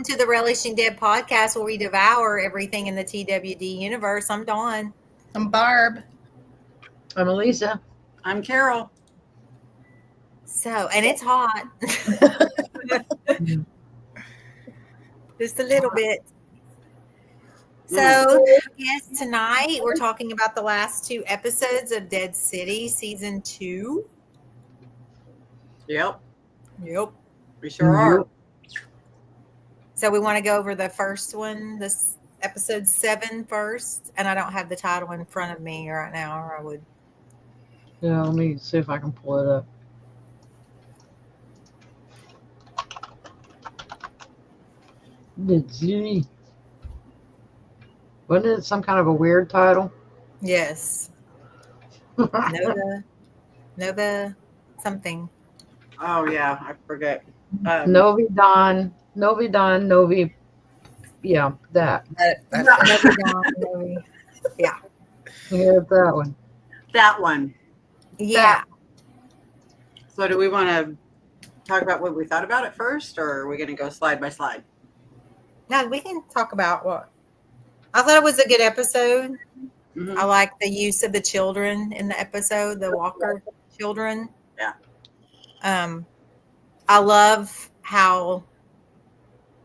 Welcome to the Relishing Dead podcast, where we devour everything in the TWD universe. I'm Dawn. I'm Barb. I'm Elisa. I'm Carol. So, and it's hot. Just a little bit. So, yes, tonight we're talking about the last two episodes of Dead City Season 2. Yep, Yep. we sure are. So we want to go over the first one, this episode 7 first. And I don't have the title in front of me right now, or I would. Yeah, let me see if I can pull it up. Dead City. Wasn't it some kind of a weird title? Yes. Nova something. Oh yeah, I forget. Novi Don. Yeah, that. Nova Dawn, Novi. Yeah. Yeah, that one. That one. Yeah. So do we want to talk about what we thought about it first, or are we going to go slide by slide? No, we can talk about what I thought it was a good episode. Mhm. I like the use of the children in the episode, the Walker children. Yeah. I love how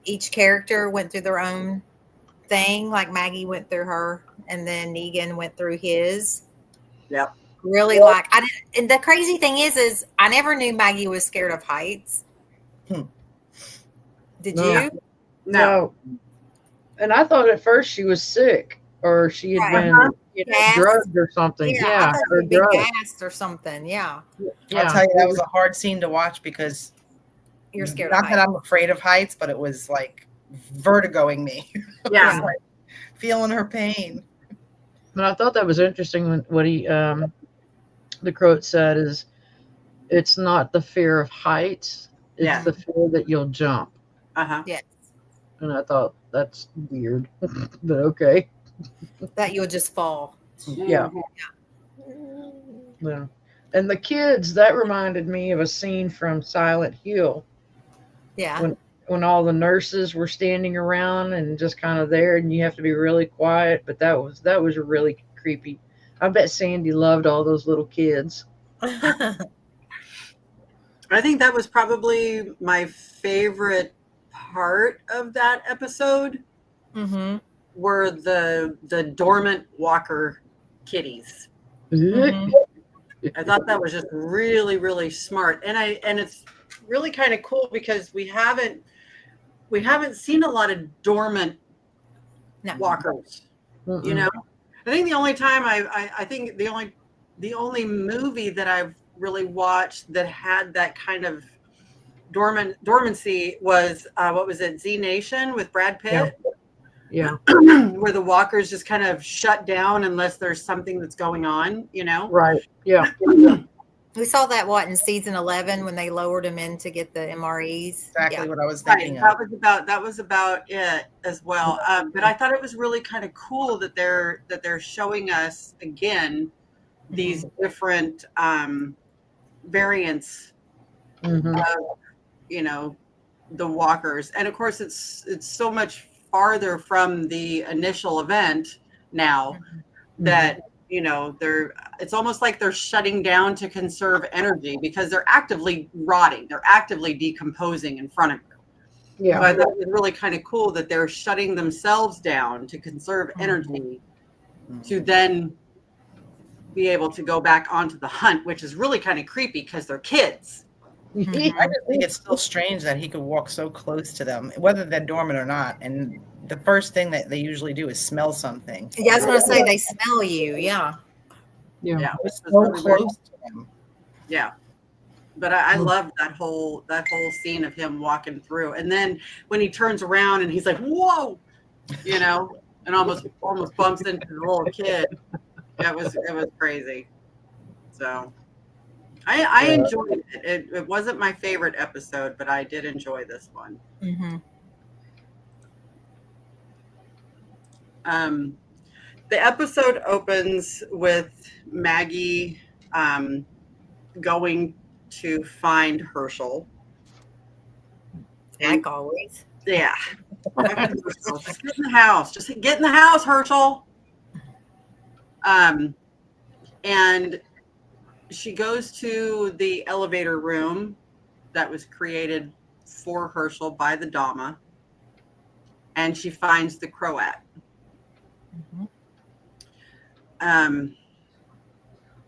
each character went through their own thing. Like Maggie went through her, and then Negan went through his. Yep. Really like I didn't. And the crazy thing is I never knew Maggie was scared of heights. Did No. you? No. And I thought at first she was sick, or she had Right. been Gassed. drugged or something. I Yeah, thought or she'd be drugged. gassed or something. Yeah, I'll tell you, that was a hard scene to watch because you're scared not of that heights. I'm afraid of heights, but it was like vertigoing me. Yeah. Like feeling her pain. But I thought that was interesting when what he the quote said is, it's not the fear of heights, it's Yeah. the fear that you'll jump. Uh-huh. Yes, And I thought that's weird. But okay. that you'll just fall. Yeah. Yeah. And the kids, that reminded me of a scene from Silent Hill Yeah, when all the nurses were standing around and just kind of there, and you have to be really quiet. But that was really creepy. I bet Sandy loved all those little kids. I think that was probably my favorite part of that episode mm-hmm. were the dormant Walker kitties. Mhm. I thought that was just really, really smart. And it's really kind of cool because we haven't seen a lot of dormant No. walkers. You know, I think the only time I think the only movie that I've really watched that had that kind of dormancy was what was it, Z Nation with Brad Pitt, Yeah. where the walkers just kind of shut down unless there's something that's going on. You know, Right. Yeah. We saw that in season 11 when they lowered him in to get the MREs. Exactly Yeah. what I was right? thinking That of. was about it as well. But I thought it was really kind of cool that they're showing us again these different variants Mhm. of, you know, the walkers. And of course it's so much farther from the initial event now that, you know, it's almost like they're shutting down to conserve energy because they're actively rotting, they're actively decomposing in front of you. Yeah. So I thought it was really kind of cool that they're shutting themselves down to conserve energy to then be able to go back onto the hunt, which is really kind of creepy because they're kids. I just think it's still strange that he could walk so close to them, whether they're dormant or not. And the first thing that they usually do is smell something. Yeah, I was going to say they smell you. Yeah. Yeah. Yeah, It's it's so really weird. close to them. Yeah. But I love that whole scene of him walking through, and then when he turns around and he's like, "Whoa," you know, and almost bumps into the little kid. It was crazy. So I enjoyed it. It wasn't my favorite episode, but I did enjoy this one. Mm-hmm. The episode opens with Maggie going to find Herschel. Like always. Yeah. Just get in the house. Just get in the house, Herschel. And she goes to the elevator room that was created for Herschel by the Dama, and she finds the Croat.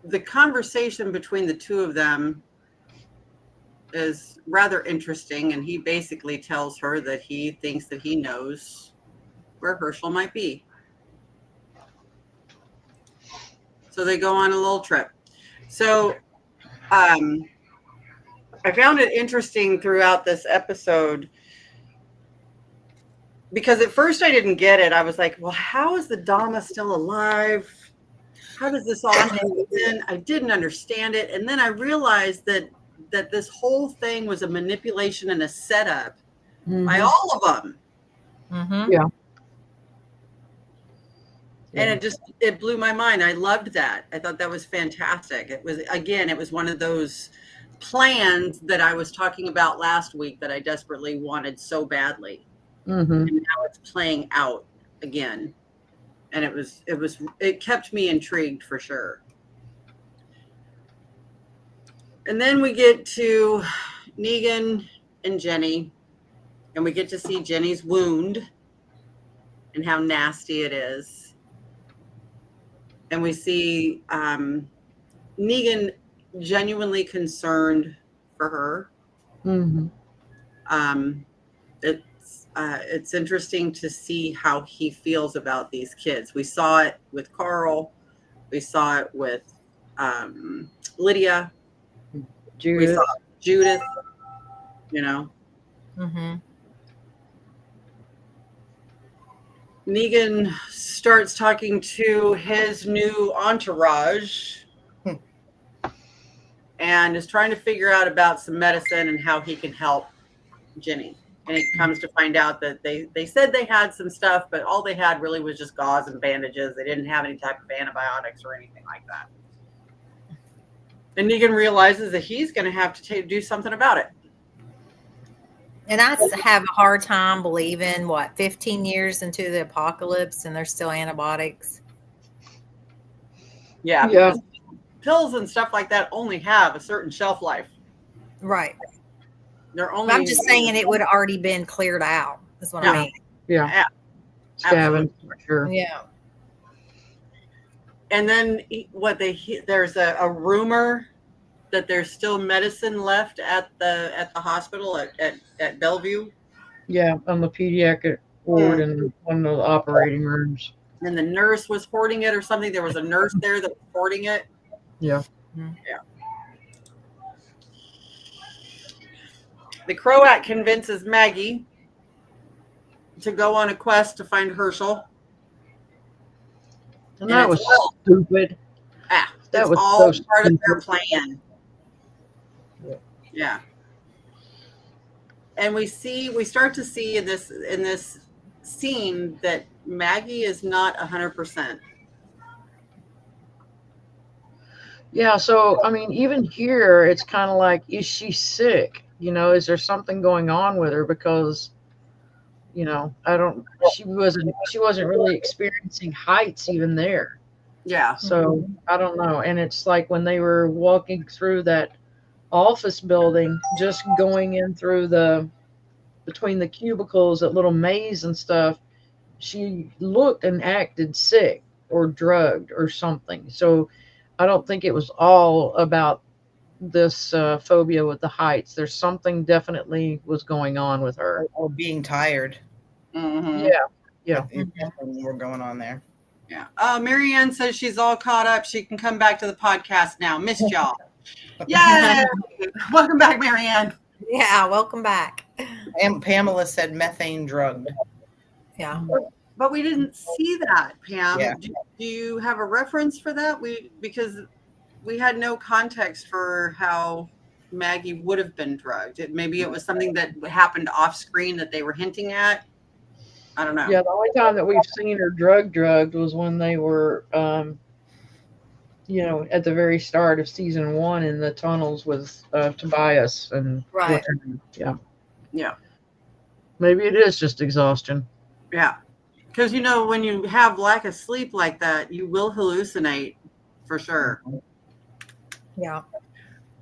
The conversation between the two of them is rather interesting, and he basically tells her that he thinks that he knows where Herschel might be. So they go on a little trip. So I found it interesting throughout this episode because at first I didn't get it. I was like, well, how is the Dama still alive? How does this all happen? I didn't understand it. And then I realized that this whole thing was a manipulation and a setup by all of them. Yeah. And it blew my mind. I loved that. I thought that was fantastic. It was one of those plans that I was talking about last week that I desperately wanted so badly. And now it's playing out again. And it kept me intrigued for sure. And then we get to Negan and Jenny, and we get to see Jenny's wound and how nasty it is. And we see Negan genuinely concerned for her. It's interesting to see how he feels about these kids. We saw it with Carl. We saw it with Lydia. We saw Judith, Negan starts talking to his new entourage and is trying to figure out about some medicine and how he can help Jenny. And it comes to find out that they said they had some stuff, but all they had really was just gauze and bandages. They didn't have any type of antibiotics or anything like that. And Negan realizes that he's going to have to do something about it. And I have a hard time believing, 15 years into the apocalypse and there's still antibiotics? Yeah. Because pills and stuff like that only have a certain shelf life. Right. They're only. I'm just saying it would have already been cleared out. That's what I mean. Yeah. Scavenged, for sure. Yeah. And then there's a rumor that there's still medicine left at the hospital at Bellevue. Yeah, on the pediatric ward and one of the operating rooms. And the nurse was hoarding it or something. There was a nurse there that was hoarding it. Yeah. Yeah. The Croat convinces Maggie to go on a quest to find Herschel. And that was stupid. That was all part of their plan. Yeah. And we start to see in this scene that Maggie is not 100%. Yeah, so I mean, even here, it's kind of like, is she sick? Is there something going on with her? Because, she wasn't really experiencing heights even there. Yeah. So I don't know. And it's like when they were walking through that office building, just going in through between the cubicles, that little maze and stuff, she looked and acted sick or drugged or something. So I don't think it was all about this phobia with the heights. There's something definitely was going on with her. Or being tired. Yeah. We're going on there. Yeah. Marianne says she's all caught up. She can come back to the podcast now. Missed y'all. Yay! Welcome back, Marianne. Yeah, welcome back. And Pamela said methane drugged. Yeah. But we didn't see that, Pam. Yeah. Do you have a reference for that? Because we had no context for how Maggie would have been drugged. Maybe it was something that happened off screen that they were hinting at. I don't know. Yeah, the only time that we've seen her drugged was when they were, at the very start of season 1 in the tunnels with Tobias and right. Yeah. Yeah. Maybe it is just exhaustion. Yeah. Because, when you have lack of sleep like that, you will hallucinate for sure. Yeah.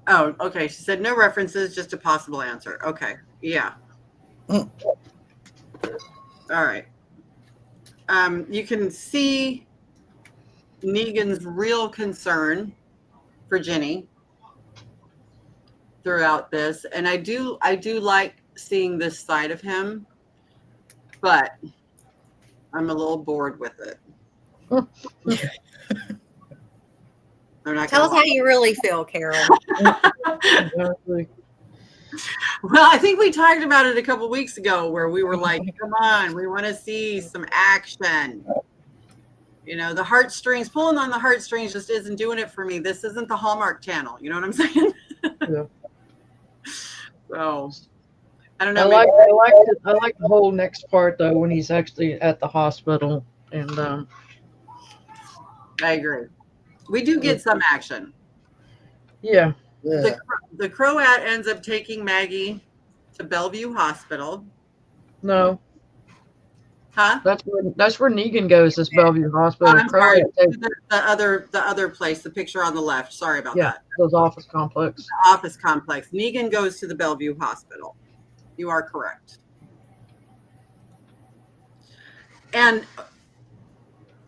Oh, okay. She said no references, just a possible answer. Okay. Yeah. Mm. All right. You can see Negan's real concern for Ginny throughout this, and I do like seeing this side of him, but I'm a little bored with it. They're not Tell us gonna how you really feel, Carol. Exactly. Well, I think we talked about it a couple weeks ago where we were like, come on, we want to see some action. The heartstrings, pulling on the heartstrings just isn't doing it for me. This isn't the Hallmark Channel. You know what I'm saying? Yeah. So, I don't know. I like the whole next part though when he's actually at the hospital, and I agree. We do get some action. yeah. Yeah. The Croat ends up taking Maggie to Bellevue Hospital. No, Huh? that's where Negan goes. This Bellevue Hospital. I'm sorry. Croat, The other place, the picture on the left. Sorry about yeah, that. those office complex. The office complex. Negan goes to the Bellevue Hospital. You are correct. And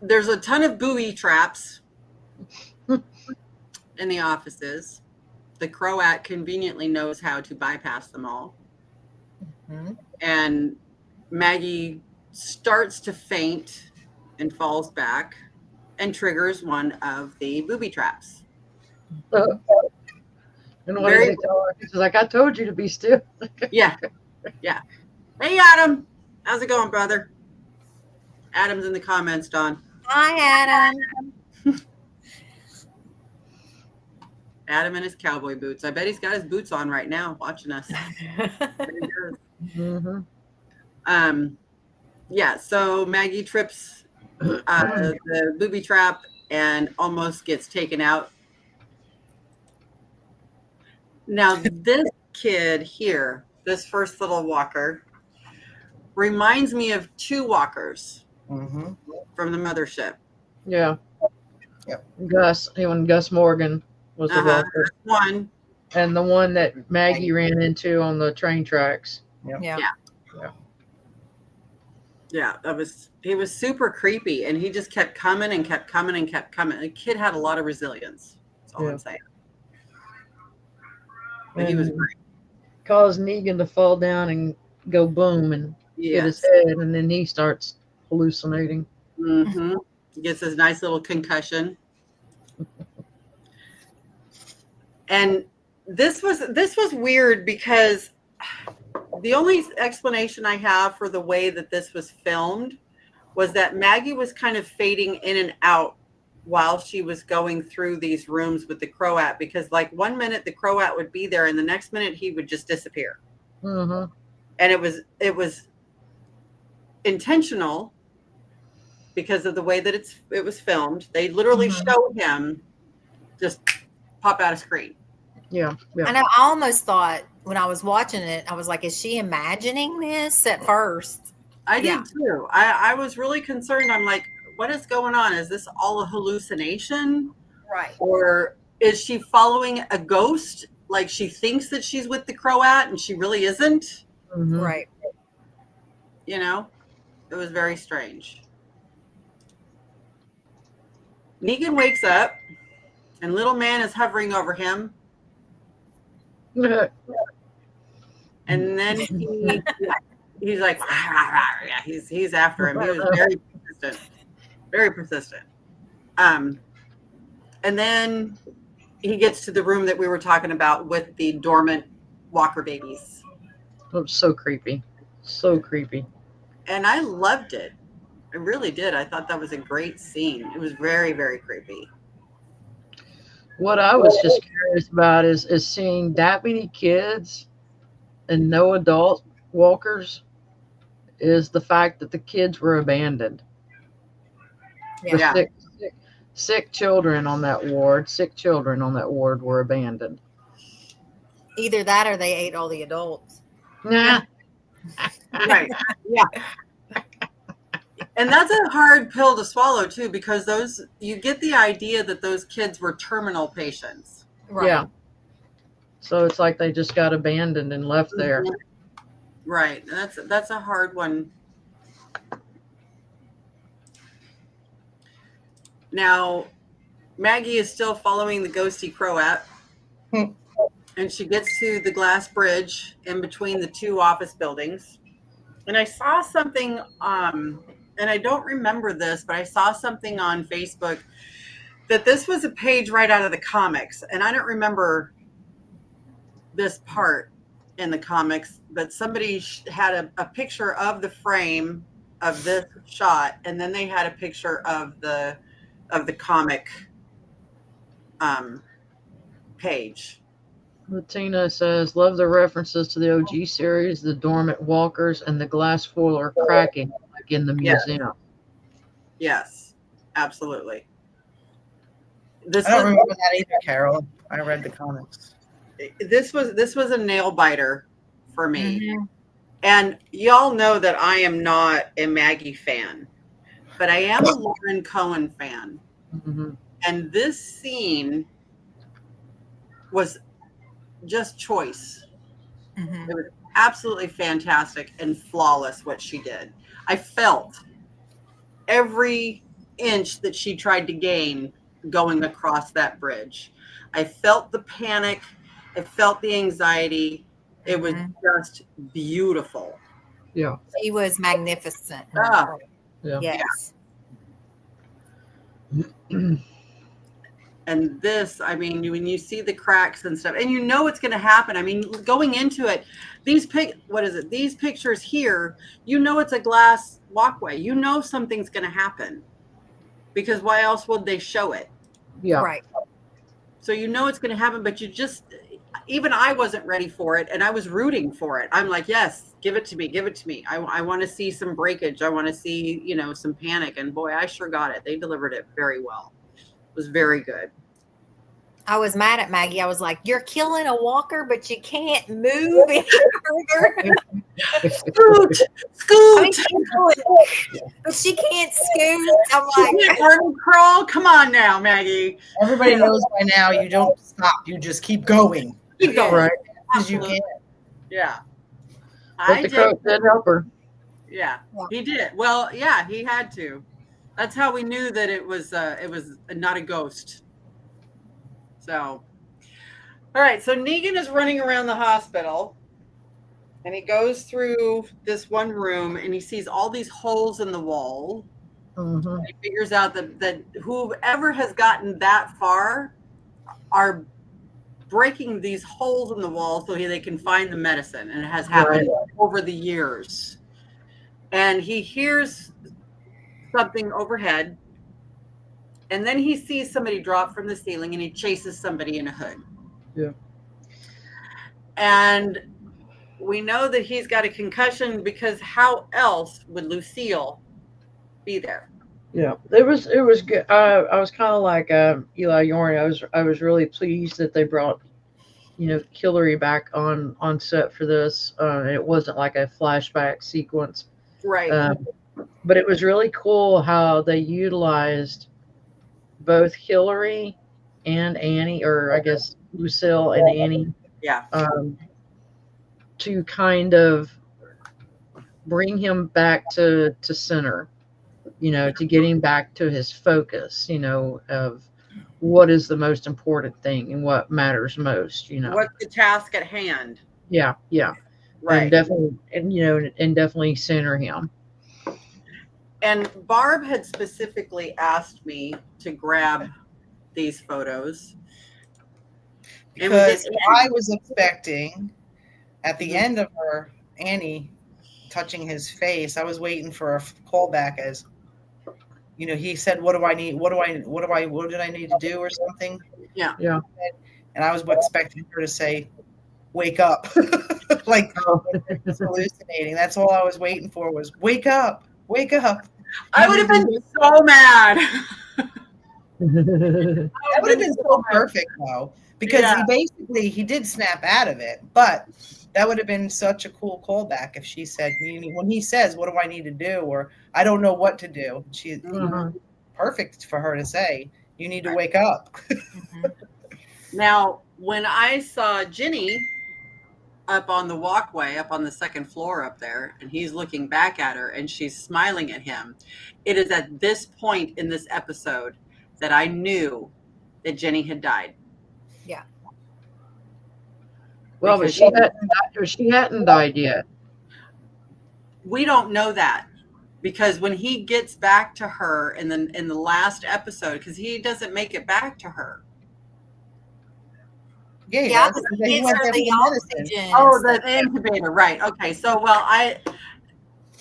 there's a ton of booby traps in the offices. The Croat conveniently knows how to bypass them all. Mhm. And Maggie starts to faint and falls back and triggers one of the booby traps. And what does he tell her? He's like, I told you to be still. Yeah. Yeah. Hey, Adam. How's it going, brother? Adam's in the comments, Don. Hi, Adam. Adam in his cowboy boots. I bet he's got his boots on right now watching us. Mm-hmm. Yeah, so Maggie trips the booby trap and almost gets taken out. Now, this kid here, this first little walker, reminds me of two walkers Mhm. from the mothership. Yeah. Yep. Gus Morgan was the walker. One. And the one that Maggie ran into on the train tracks. Yeah. Yeah, he was super creepy, and he just kept coming and kept coming and kept coming. The kid had a lot of resilience. That's all Yeah. I'm saying. But he was And great. caused Negan to fall down and go boom and hit his Yes. head, and then he starts hallucinating. Mm-hmm. He gets his nice little concussion. And this was weird because the only explanation I have for the way that this was filmed was that Maggie was kind of fading in and out while she was going through these rooms with the Croat, because like 1 minute the Croat would be there and the next minute he would just disappear. Mm-hmm. And it was intentional because of the way that it was filmed. They literally show him just pop out of screen. Yeah. I know. I almost thought when I was watching it, I was like, is she imagining this at first? I did Yeah. too. I was really concerned. I'm like, what is going on? Is this all a hallucination? Right. Or is she following a ghost? Like she thinks that she's with the Croat and she really isn't? Mm-hmm. Right. You know, it was very strange. Negan wakes up and little man is hovering over him. And then he's like, yeah, he's after him. He was very persistent. And then he gets to the room that we were talking about with the dormant walker babies. It was so creepy. So creepy. And I loved it. I really did. I thought that was a great scene. It was very, very creepy. What I was just curious about is seeing that many kids and no adult walkers is the fact that the kids were abandoned. The Yeah. sick children on that ward, were abandoned. Either that or they ate all the adults. Nah. Right. Yeah. And that's a hard pill to swallow too, because you get the idea that those kids were terminal patients. Right. Yeah. So it's like they just got abandoned and left there. Right. That's a hard one. Now, Maggie is still following the ghosty Croat, and she gets to the glass bridge in between the two office buildings. And I saw something, and I don't remember this, but I saw something on Facebook that this was a page right out of the comics. And I don't remember this part in the comics, but somebody had a picture of the frame of this shot, and then they had a picture of the comic page. Latina says, love the references to the OG series, the dormant walkers, and the glass foil are cracking like in the museum. Yes, absolutely. I don't remember that either, Carol. I read the comics. This was a nail biter for me. Mhm. And y'all know that I am not a Maggie fan, but I am a Lauren Cohen fan. Mm-hmm. And this scene was just choice. Mhm. It was absolutely fantastic and flawless what she did. I felt every inch that she tried to gain going across that bridge. I felt the panic. I felt the anxiety. It was just beautiful. Yeah. She was magnificent. Ah. Yeah. Yes. And this, I mean, when you see the cracks and stuff, and you know it's going to happen. I mean, going into it, these pictures here, you know it's a glass walkway. You know something's going to happen, because why else would they show it? Yeah. Right. So you know it's going to happen, but you just, even I wasn't ready for it, and I was rooting for it. I'm like, yes, give it to me, give it to me. I want to see some breakage. I want to see, some panic. And boy, I sure got it. They delivered it very well. It was very good. I was mad at Maggie. I was like, you're killing a walker, but you can't move any further. Scoot, I mean, she's going, but she can't scoot. I'm like, arm crawl. Come on now, Maggie. Everybody knows by now you don't stop. You just keep going. Keep going. Right. Because you can. Yeah. But the coach did help her. Yeah, he did. Well, yeah, he had to. That's how we knew that it was not a ghost. So, all right. So Negan is running around the hospital, and he goes through this one room, and he sees all these holes in the wall. Mm-hmm. He figures out that whoever has gotten that far are breaking these holes in the wall so they can find the medicine, and it has happened over the years. And he hears something overhead, and then he sees somebody drop from the ceiling, and he chases somebody in a hood. Yeah. And we know that he's got a concussion, because how else would Lucille be there? Yeah, it was good. I was kind of like Eli Yorn. I was really pleased that they brought Hillary back on set for this. It wasn't like a flashback sequence, Right. but it was really cool how they utilized both Hillary and Annie, or I guess Lucille and Annie, Yeah. to kind of bring him back to center. To get him back to his focus, of what is the most important thing and what matters most, What's the task at hand? Yeah. Right. And definitely center him. And Barb had specifically asked me to grab these photos. Because I was expecting at the end of her Annie touching his face, I was waiting for a callback as he said, what do I need? What did I need to do or something? Yeah. And I was expecting her to say, wake up. Like hallucinating. That's all I was waiting for was wake up. I would have been so mad. That would have been so perfect though. Because he did snap out of it, but That would have been such a cool callback if she said, when he says, "What do I need to do?" or "I don't know what to do." Perfect for her to say, "You need to wake up." Mhm. Now, when I saw Ginny up on the walkway, up on the second floor up there, and he's looking back at her and she's smiling at him, it is at this point in this episode that I knew that Jenny had died. Yeah. Well, but she hadn't died yet. We don't know that, because when he gets back to her in the last episode, because he doesn't make it back to her. Yeah, he Yeah, does. because He he gives went her there the for medicine. oxygen. Oh, and the stuff. incubator, right? Okay, so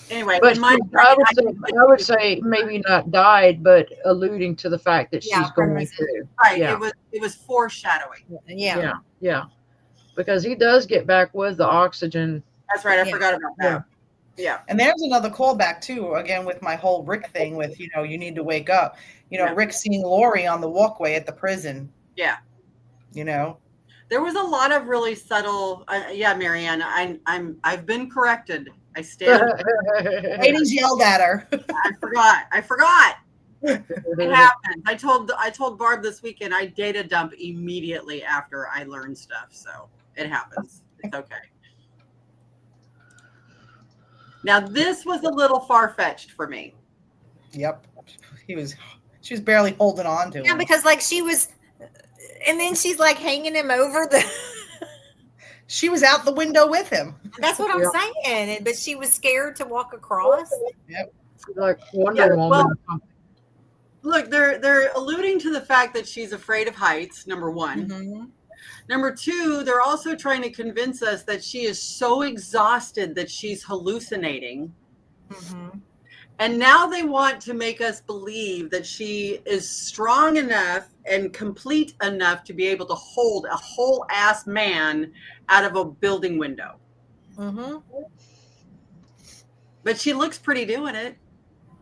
anyway, But in my I would say maybe not died, but alluding to the fact that Yeah, she's going premise. through. right, Yeah. it was foreshadowing. Yeah. Yeah. Because he does get back with the oxygen. That's right. I Yeah. forgot about that. Yeah. And there's another callback too, again with my whole Rick thing with, you need to wake up. Yeah. Rick seeing Lori on the walkway at the prison. Yeah. There was a lot of really subtle. Marianne, I've been corrected. I stand. Ladies yelled at her. I forgot. It happens. I told Barb this weekend I data dump immediately after I learn stuff, so it happens. It's okay. Now this was a little far-fetched for me. Yep. She was barely holding on to him. Yeah, because she was, and then she's hanging him over the. She was out the window with him. That's what I'm saying. But she was scared to walk across. Yep. Like Wonder Woman. Look, they're alluding to the fact that she's afraid of heights, number one. Mm-hmm. Number two, they're also trying to convince us that she is so exhausted that she's hallucinating. Mm-hmm. And now they want to make us believe that she is strong enough and complete enough to be able to hold a whole ass man out of a building window. Mm-hmm. But she looks pretty doing it.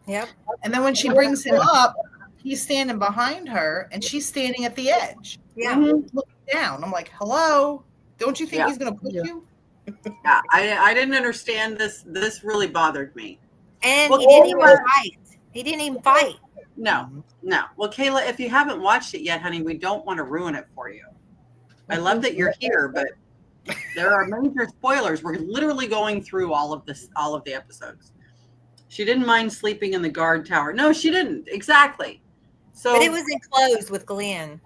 Yep. And then when she brings him up, he's standing behind her and she's standing at the edge. Yeah. Mhm. Looking down. I'm like, hello? Don't you think he's going to push you? Yeah, I didn't understand this. This really bothered me. And Well, he didn't even Kayla- fight. He didn't even fight. No. Well, Kayla, if you haven't watched it yet, honey, we don't want to ruin it for you. I love that you're here, but there are major spoilers. We're literally going through all of the episodes. She didn't mind sleeping in the guard tower. No, she didn't. Exactly. So, But it was enclosed with Glenn.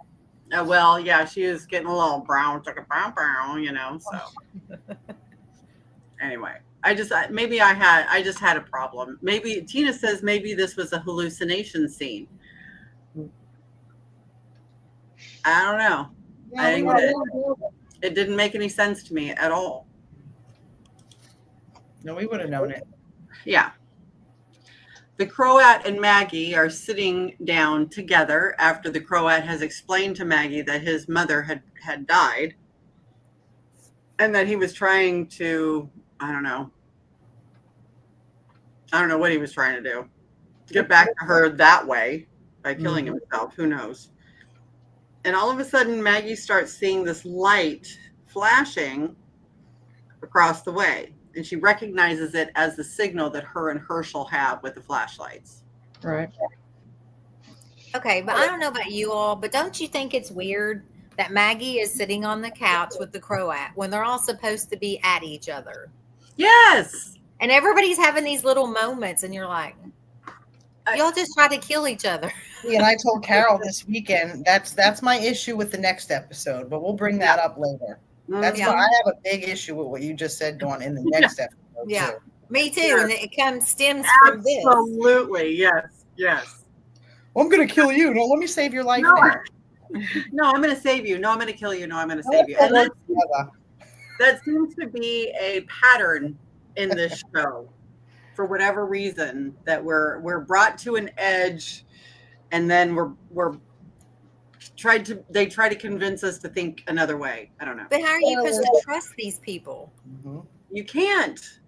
well, yeah, she is getting a little brown, so. Anyway, I just had a problem. Maybe Tina says maybe this was a hallucination scene. I don't know. It didn't make any sense to me at all. No, we would have known it. Yeah. The Croat and Maggie are sitting down together after the Croat has explained to Maggie that his mother had died and that he was trying to, I don't know what he was trying to do. To get back to her that way by killing himself. Who knows? And all of a sudden, Maggie starts seeing this light flashing across the way. And she recognizes it as the signal that her and Herschel have with the flashlights. Right. Okay, but I don't know about you all, but don't you think it's weird that Maggie is sitting on the couch with the Croat when they're all supposed to be at each other? Yes. And everybody's having these little moments, and you're like, y'all just try to kill each other. Yeah, and I told Carol this weekend that's my issue with the next episode, but we'll bring that up later. That's Yeah. why I have a big issue with what you just said, Dawn, in the next episode. Yeah. Too. Me too. Yeah. And it stems from this. Absolutely. Yes. Well, I'm gonna kill you. No, let me save your life No. now. No, I'm going to save you. No, I'm going to kill you. No, I'm going to save you. And that seems to be a pattern in this show for whatever reason, that we're brought to an edge, and then they try to convince us to think another way. I don't know. But how are you supposed to trust these people? Mm-hmm. You can't.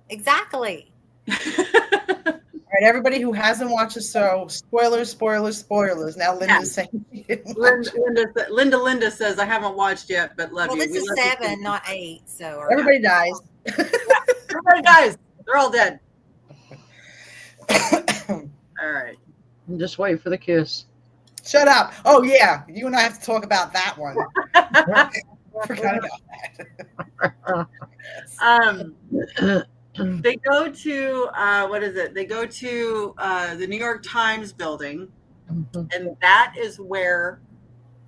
Exactly. All right, everybody who hasn't watched the show, spoilers, spoilers, spoilers. Now Linda's saying she didn't watch it. Linda says, I haven't watched yet, but love Well, you. this We is love you 7, too." not 8. So or Everybody dies. Everybody dies. They're all dead. All right. Just wait for the kiss. Shut up. Oh, yeah. You and I have to talk about that one. Forgot about that. They go to what is it? They go to the New York Times building, and that is where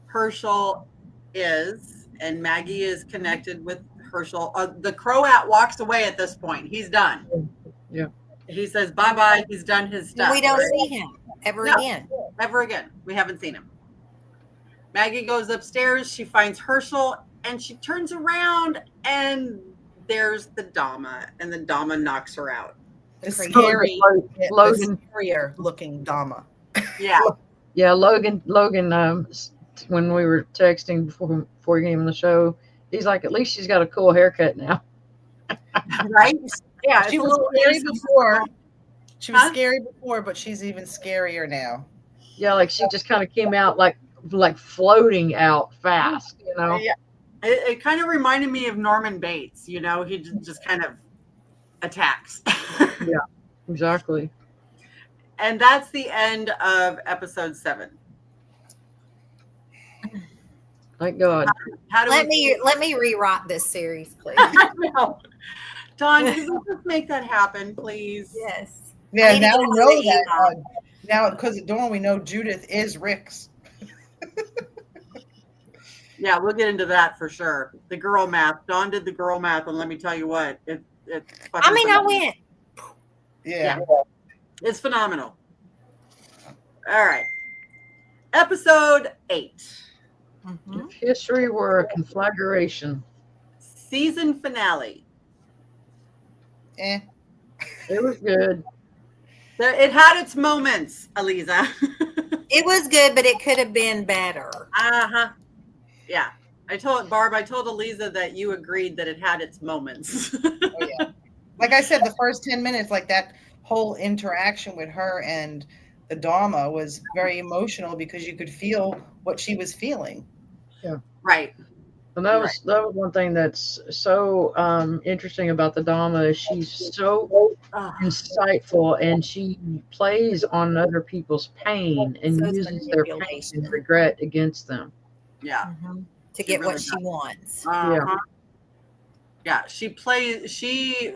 Herschel is, and Maggie is connected with Herschel. The Croat walks away at this point. He's done. Yeah. He says bye bye. He's done his stuff. we don't see him ever again. Never again. We haven't seen him. Maggie goes upstairs. She finds Herschel, and she turns around, and there's the Dama, and the Dama knocks her out. The Crazy. scary, Logan. the scarier looking Dama. Yeah. Yeah, Logan. When we were texting before he came on the show, he's like, at least she's got a cool haircut now. Right? Yeah. She it's a was little scary before. She was Huh? scary before, but she's even scarier now. Yeah, like she just kind of came out like floating out fast, you know. Yeah. It kind of reminded me of Norman Bates. You know, he just kind of attacks. Exactly. And that's the end of episode 7. Thank God. How do Let we me rewrite this series, please. I know. Don, can you just make that happen, please? Yes. I Yeah, need to now get we on know the that. email. Now, because of Dawn, we know Judith is Rick's. Yeah, we'll get into that for sure. The girl math. Dawn did the girl math, and let me tell you what, it's I mean, I phenomenal. went. Yeah. It's phenomenal. All right. Episode 8. Mhm. If history were a conflagration, Season finale. Eh. it was good. It had its moments, Aliza. It was good, but it could have been better. Uh-huh. Yeah. I told Aliza that you agreed that it had its moments. Oh, yeah. Like I said, the first 10 minutes, like that whole interaction with her and the Dharma was very emotional because you could feel what she was feeling. Right. And that was one thing that's so interesting about the Dama is she's so Ugh. insightful and she plays on other people's pain and So it's uses their pain manipulation. and regret against them. Yeah. To She get really what she does. wants. Uh-huh. Yeah,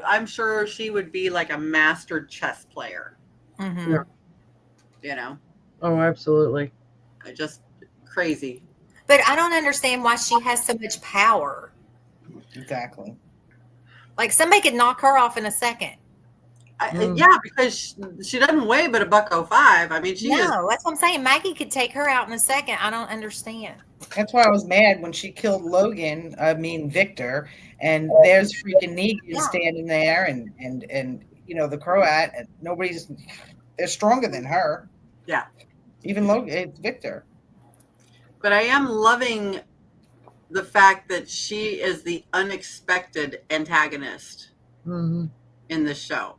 I'm sure she would be like a master chess player, Mhm. Yeah. you know, Oh, absolutely. just crazy. But I don't understand why she has so much power. Exactly. Like somebody could knock her off in a second. Yeah, because she doesn't weigh but $1.05. I mean, she is. No, that's what I'm saying. Maggie could take her out in a second. I don't understand. That's why I was mad when she killed Victor, and there's freaking Negan Yeah. standing there and you know, the Croat, and they're stronger than her. Yeah. Even Logan, it's Victor. But I am loving the fact that she is the unexpected antagonist Hmm. in this show.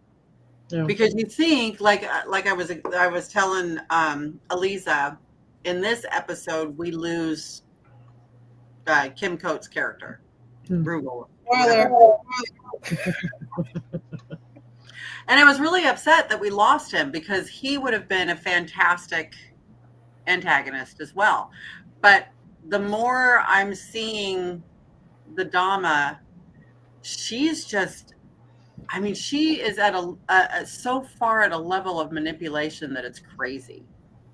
Yeah. Because you think, like I was telling Aliza, in this episode we lose Kim Coates' character, Hmm. Bruegel. Spoiler. And I was really upset that we lost him because he would have been a fantastic antagonist as well. But the more I'm seeing the Dama, she's just, I mean, she is at so far at a level of manipulation that it's crazy.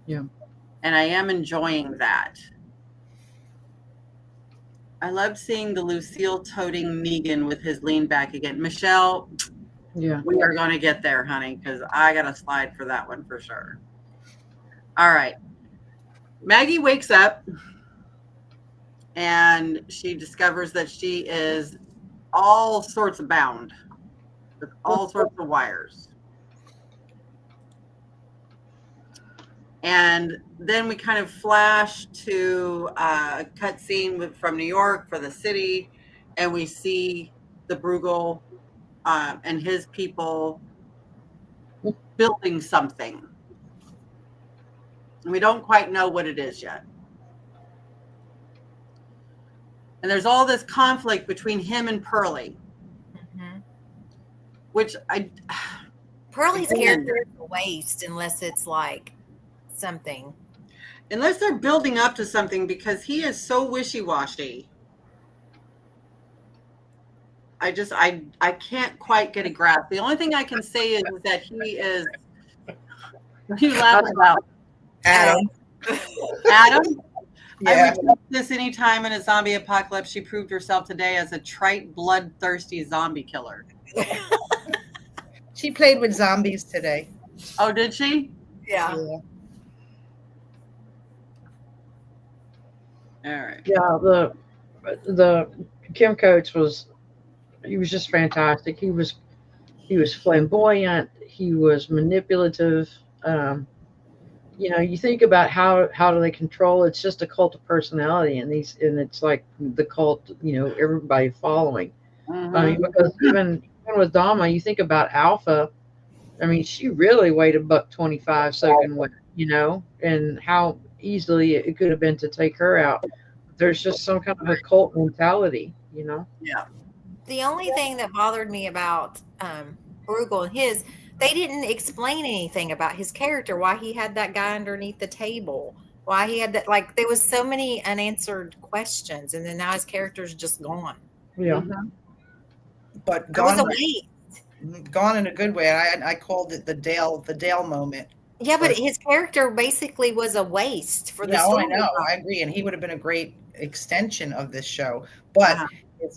Yeah. And I am enjoying that. I love seeing the Lucille toting Negan with his lean back again. Michelle, Yeah. we are going to get there, honey, because I got a slide for that one for sure. All right. Maggie wakes up and she discovers that she is all sorts of bound with all sorts of wires. And then we kind of flash to a cutscene from New York for the city, and we see the Bruegel and his people building something. And we don't quite know what it is yet. And there's all this conflict between him and Pearlie, which Pearlie's Again. character is a waste unless it's like something. unless they're building up to something, because he is so wishy-washy. I can't quite get a grasp. The only thing I can say is that he is. What are you laughing about? Adam. Adam? I Yeah. repeat this anytime in a zombie apocalypse. She proved herself today as a trite, bloodthirsty zombie killer. She played with zombies today. Oh, did she? Yeah. All right. Yeah, the Kim Coates was just fantastic. He was flamboyant. He was manipulative. You think about how do they control? It's just a cult of personality, and it's like the cult. Everybody following. I mean, because even with Dama, you think about Alpha. I mean, she really weighed $125 soaking wet. And how easily it could have been to take her out. There's just some kind of a cult mentality. Yeah. The only thing that bothered me about Bruegel and they didn't explain anything about his character, why he had that guy underneath the table, why he had that, like, there was so many unanswered questions, and then now his character's just gone. Yeah. But It was gone, a waste. gone in a good way. And I called it the Dale moment. Yeah, but his character basically was a waste for the Yeah, story. I know. I agree. And he would have been a great extension of this show. But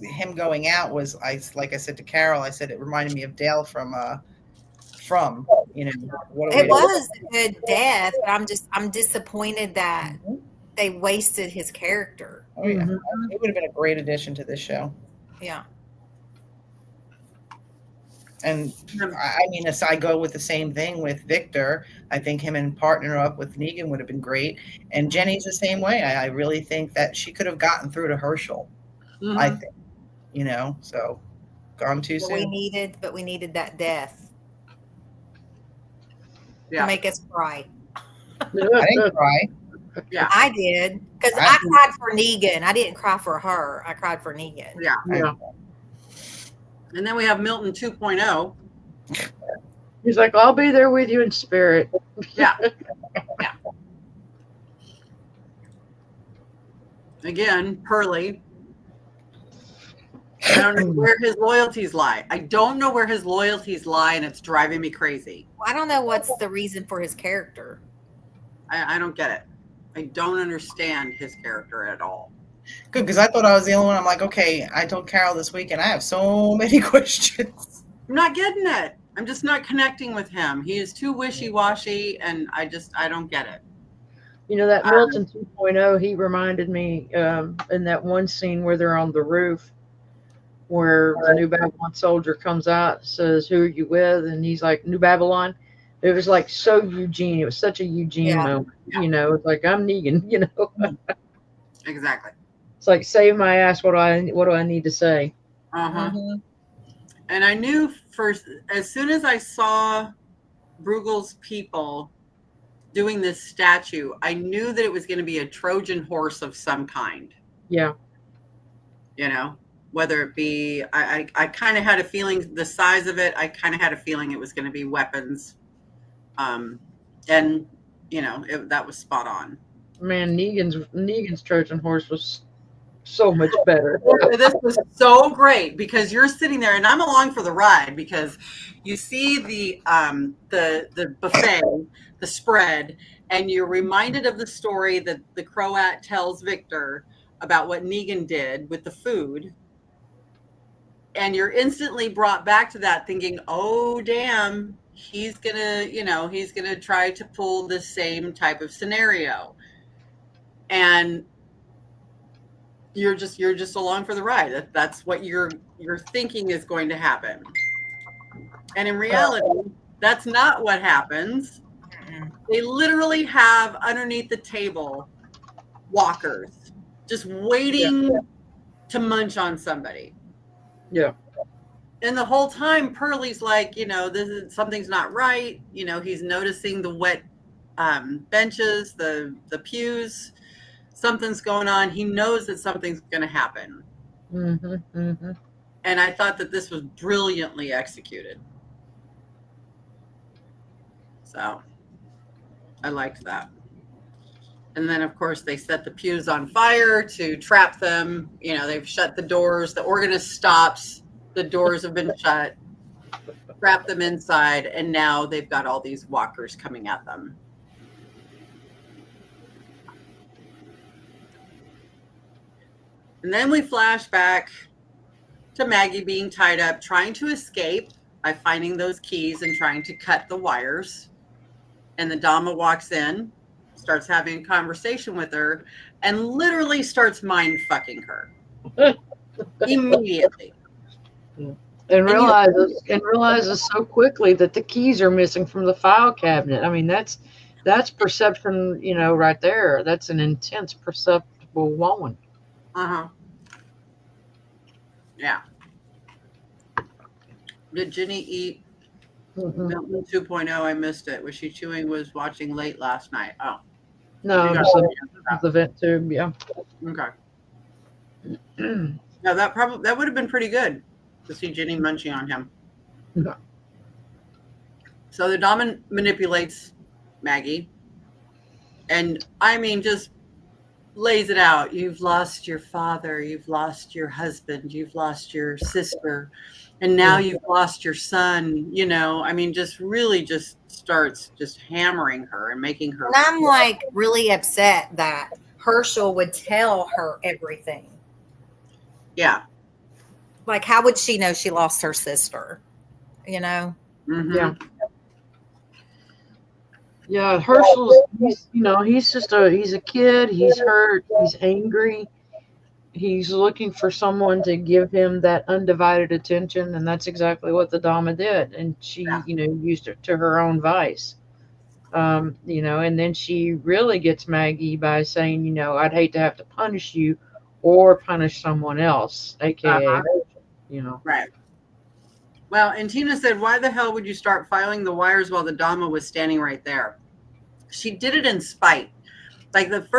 him going out was, like I said to Carol, I said it reminded me of Dale from what a way It to- was a good death, but I'm disappointed that they wasted his character. Oh yeah, Mhm. it would have been a great addition to this show. Yeah. And I mean, as I go with the same thing with Victor, I think him and partner up with Negan would have been great. And Jenny's the same way. I really think that she could have gotten through to Herschel. I think, so gone too But soon. we needed that death Yeah. to make us cry. I didn't cry. I did, because I I cried for Negan. I didn't cry for her. I cried for Negan. Yeah. Yeah. And then we have Milton 2.0. He's like, I'll be there with you in spirit. Yeah. Again, Pearlie. I don't know where his loyalties lie. And it's driving me crazy. I don't know what's the reason for his character. I don't get it. I don't understand his character at all. Good, because I thought I was the only one. I'm like, okay, I told Carol this week, and I have so many questions. I'm not getting it. I'm just not connecting with him. He is too wishy-washy, and I don't get it. That Milton 2.0, he reminded me in that one scene where they're on the roof, where the New Babylon soldier comes out, says, "Who are you with?" And he's like, "New Babylon." It was like so Eugene. It was such a Eugene moment. Yeah. It's like, I'm Negan. Exactly. It's like, save my ass. What do I need to say? Uh-huh. Mhm. And I knew first, as soon as I saw Bruegel's people doing this statue, I knew that it was going to be a Trojan horse of some kind. Yeah. Whether it be, I kind of had a feeling the size of it, I kind of had a feeling it was going to be weapons. And, that was spot on. Man, Negan's Trojan horse was so much better. This was so great because you're sitting there and I'm along for the ride because you see the buffet, the spread, and you're reminded of the story that the Croat tells Victor about what Negan did with the food. And you're instantly brought back to that thinking, oh, damn, he's gonna try to pull the same type of scenario. And you're just along for the ride. That's what you're thinking is going to happen. And in reality, that's not what happens. They literally have underneath the table walkers just waiting to munch on somebody. Yeah. And the whole time, Pearlie's like, something's not right. He's noticing the wet benches, the pews. Something's going on. He knows that something's going to happen. Mm-hmm, mm-hmm. And I thought that this was brilliantly executed. So I liked that. And then, of course, they set the pews on fire to trap them. They've shut the doors. The organist stops. The doors have been shut. Trap them inside. And now they've got all these walkers coming at them. And then we flash back to Maggie being tied up, trying to escape by finding those keys and trying to cut the wires. And the Dama walks in, starts having a conversation with her, and literally starts mind fucking her immediately. And realizes so quickly that the keys are missing from the file cabinet. I mean, that's perception, right there. That's an intense, perceptible woman. Uh-huh. Yeah. Did Ginny eat Milton 2.0? I missed it. Was she chewing? Was watching late last night? Oh. No, it was the vent tube, yeah. Okay. No, that would have been pretty good to see Ginny munching on him. Yeah. So the Dama manipulates Maggie, and I mean, just lays it out. You've lost your father, you've lost your husband, you've lost your sister, and now you've lost your son. I mean, just really just starts just hammering her and making her. And I'm like really upset that Herschel would tell her everything. Yeah. Like, how would she know she lost her sister? Mm-hmm. Yeah. Yeah, Herschel's, he's a kid. He's hurt. He's angry. He's looking for someone to give him that undivided attention, and that's exactly what the Dama did. And she, used it to her own vice. And then she really gets Maggie by saying, I'd hate to have to punish you or punish someone else, aka, Right. Well, and Tina said, why the hell would you start filing the wires while the Dama was standing right there? She did it in spite. Like at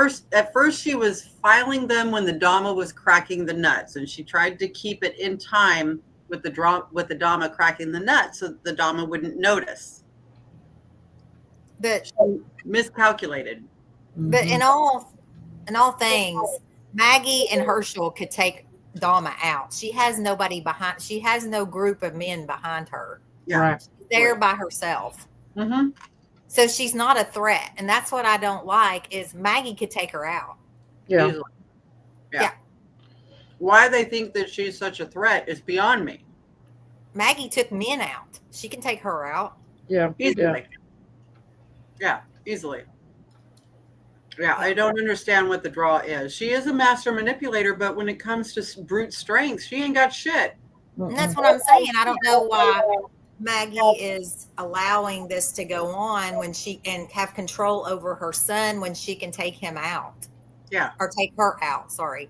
first she was filing them when the Dama was cracking the nuts, and she tried to keep it in time with the Dama cracking the nuts so the Dama wouldn't notice. But she miscalculated. But in all things, Maggie and Herschel could take Dama out. She has nobody behind. She has no group of men behind her. Yeah. Right. She's there by herself. Mm-hmm. So she's not a threat, and that's what I don't like. Is Maggie could take her out. Yeah. Easily. Yeah. Why they think that she's such a threat is beyond me. Maggie took men out. She can take her out. Yeah. Easily. Yeah, easily. Yeah, I don't understand what the draw is. She is a master manipulator, but when it comes to brute strength, she ain't got shit. And that's what I'm saying. I don't know why Maggie is allowing this to go on when she can have control over her son when she can take him out. Yeah. Or take her out. Sorry.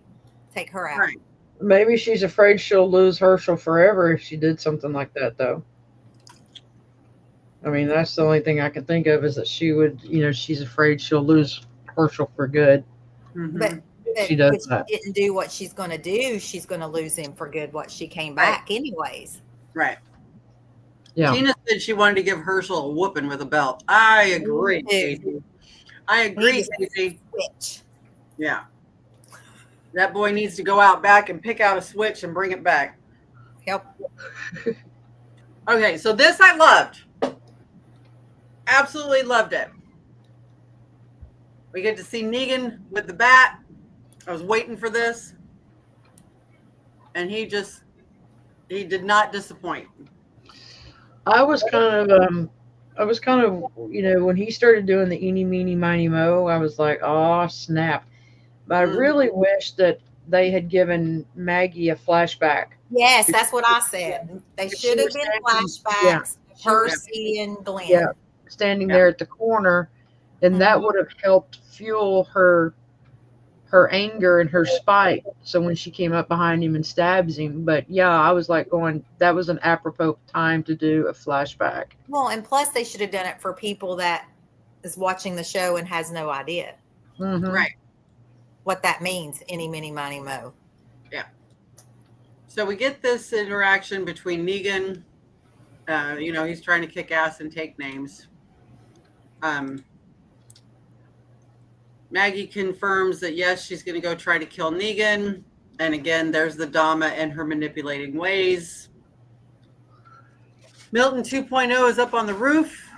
Take her out. Right. Maybe she's afraid she'll lose Herschel forever if she did something like that, though. I mean, that's the only thing I can think of is that she would, she's afraid she'll lose Herschel for good. Mm-hmm. But if she does if that. she didn't do what she's going to do, she's going to lose him for good. What she came back anyways. Right. Yeah. Tina said she wanted to give Herschel a whooping with a belt. I agree, Casey. I agree, Casey. Switch. Yeah. That boy needs to go out back and pick out a switch and bring it back. Yep. Okay, so this I loved. Absolutely loved it. We get to see Negan with the bat. I was waiting for this. And he did not disappoint. I was kind of, when he started doing the eeny, meeny, miny, mo, I was like, oh, snap. But I really wish that they had given Maggie a flashback. Yes, that's what I said. They should have been flashbacks of Percy and Glenn. Yeah, standing there at the corner, and that would have helped fuel her her anger and her spite. So when she came up behind him and stabs him, but yeah, I was like going, that was an apropos time to do a flashback. Well, and plus they should have done it for people that is watching the show and has no idea Mhm. Right. what that means. Any, mini, miny, mo. So we get this interaction between Negan. He's trying to kick ass and take names. Maggie confirms that yes, she's going to go try to kill Negan. And again, there's the Dama and her manipulating ways. Milton 2.0 is up on the roof,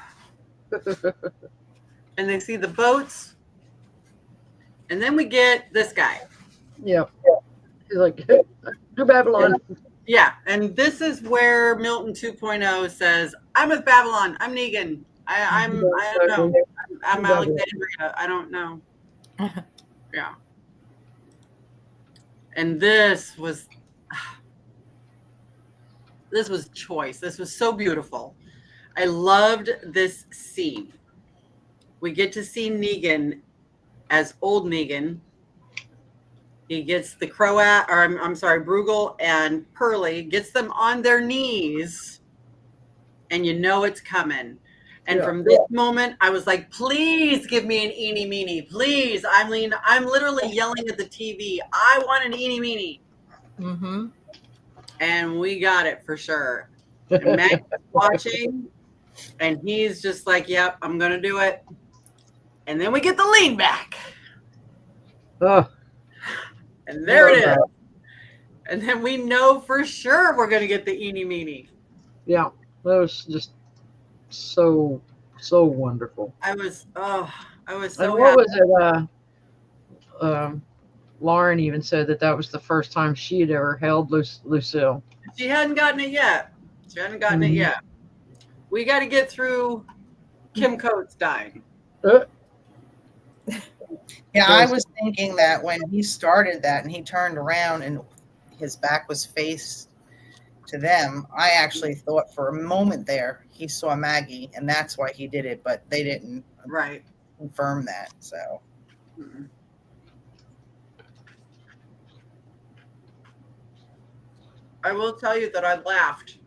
and they see the boats. And then we get this guy. Yep. He's like, to Babylon. Yeah, and this is where Milton 2.0 says, "I'm with Babylon. I'm Negan. I don't know. I'm Alexandria. I don't know." Yeah. And this was choice. This was so beautiful. I loved this scene. We get to see Negan as old Negan. He gets the Bruegel and Pearlie, gets them on their knees, and you know it's coming. And from this moment, I was like, please give me an eeny meeny. Please. I'm literally yelling at the TV. I want an eeny meeny. Mm-hmm. And we got it for sure. And Matt's watching, and he's just like, yep, I'm going to do it. And then we get the lean back. Oh, And there it is. And then we know for sure we're going to get the eeny meeny. yeah. That was just so wonderful. I was so And happy. what was it? Lauren even said that was the first time she had ever held Lucille. She hadn't gotten it yet. We got to get through Kim Coates dying. Yeah, I was thinking that when he started that and he turned around and his back was faced to them, I actually thought for a moment there he saw Maggie and that's why he did it, but they didn't Right. confirm that. So Mhm. I will tell you that I laughed.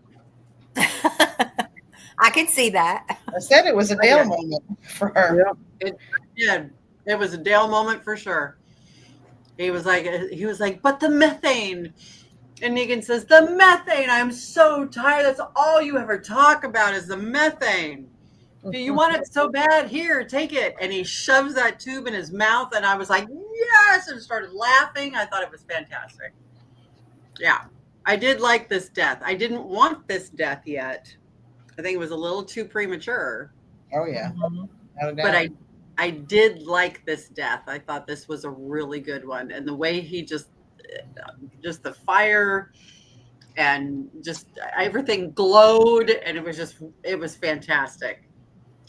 I could see that. I said it was a Dale moment for her. Yeah, it was a Dale moment for sure. He was like, but the methane. And Negan says, the methane. I'm so tired. That's all you ever talk about is the methane. Do you want it so bad? Here, take it. And he shoves that tube in his mouth. And I was like, yes, and started laughing. I thought it was fantastic. Yeah, I did like this death. I didn't want this death yet. I think it was a little too premature. Oh yeah. Mm-hmm. But I did like this death. I thought this was a really good one. And the way he just the fire and just everything glowed. And it was fantastic.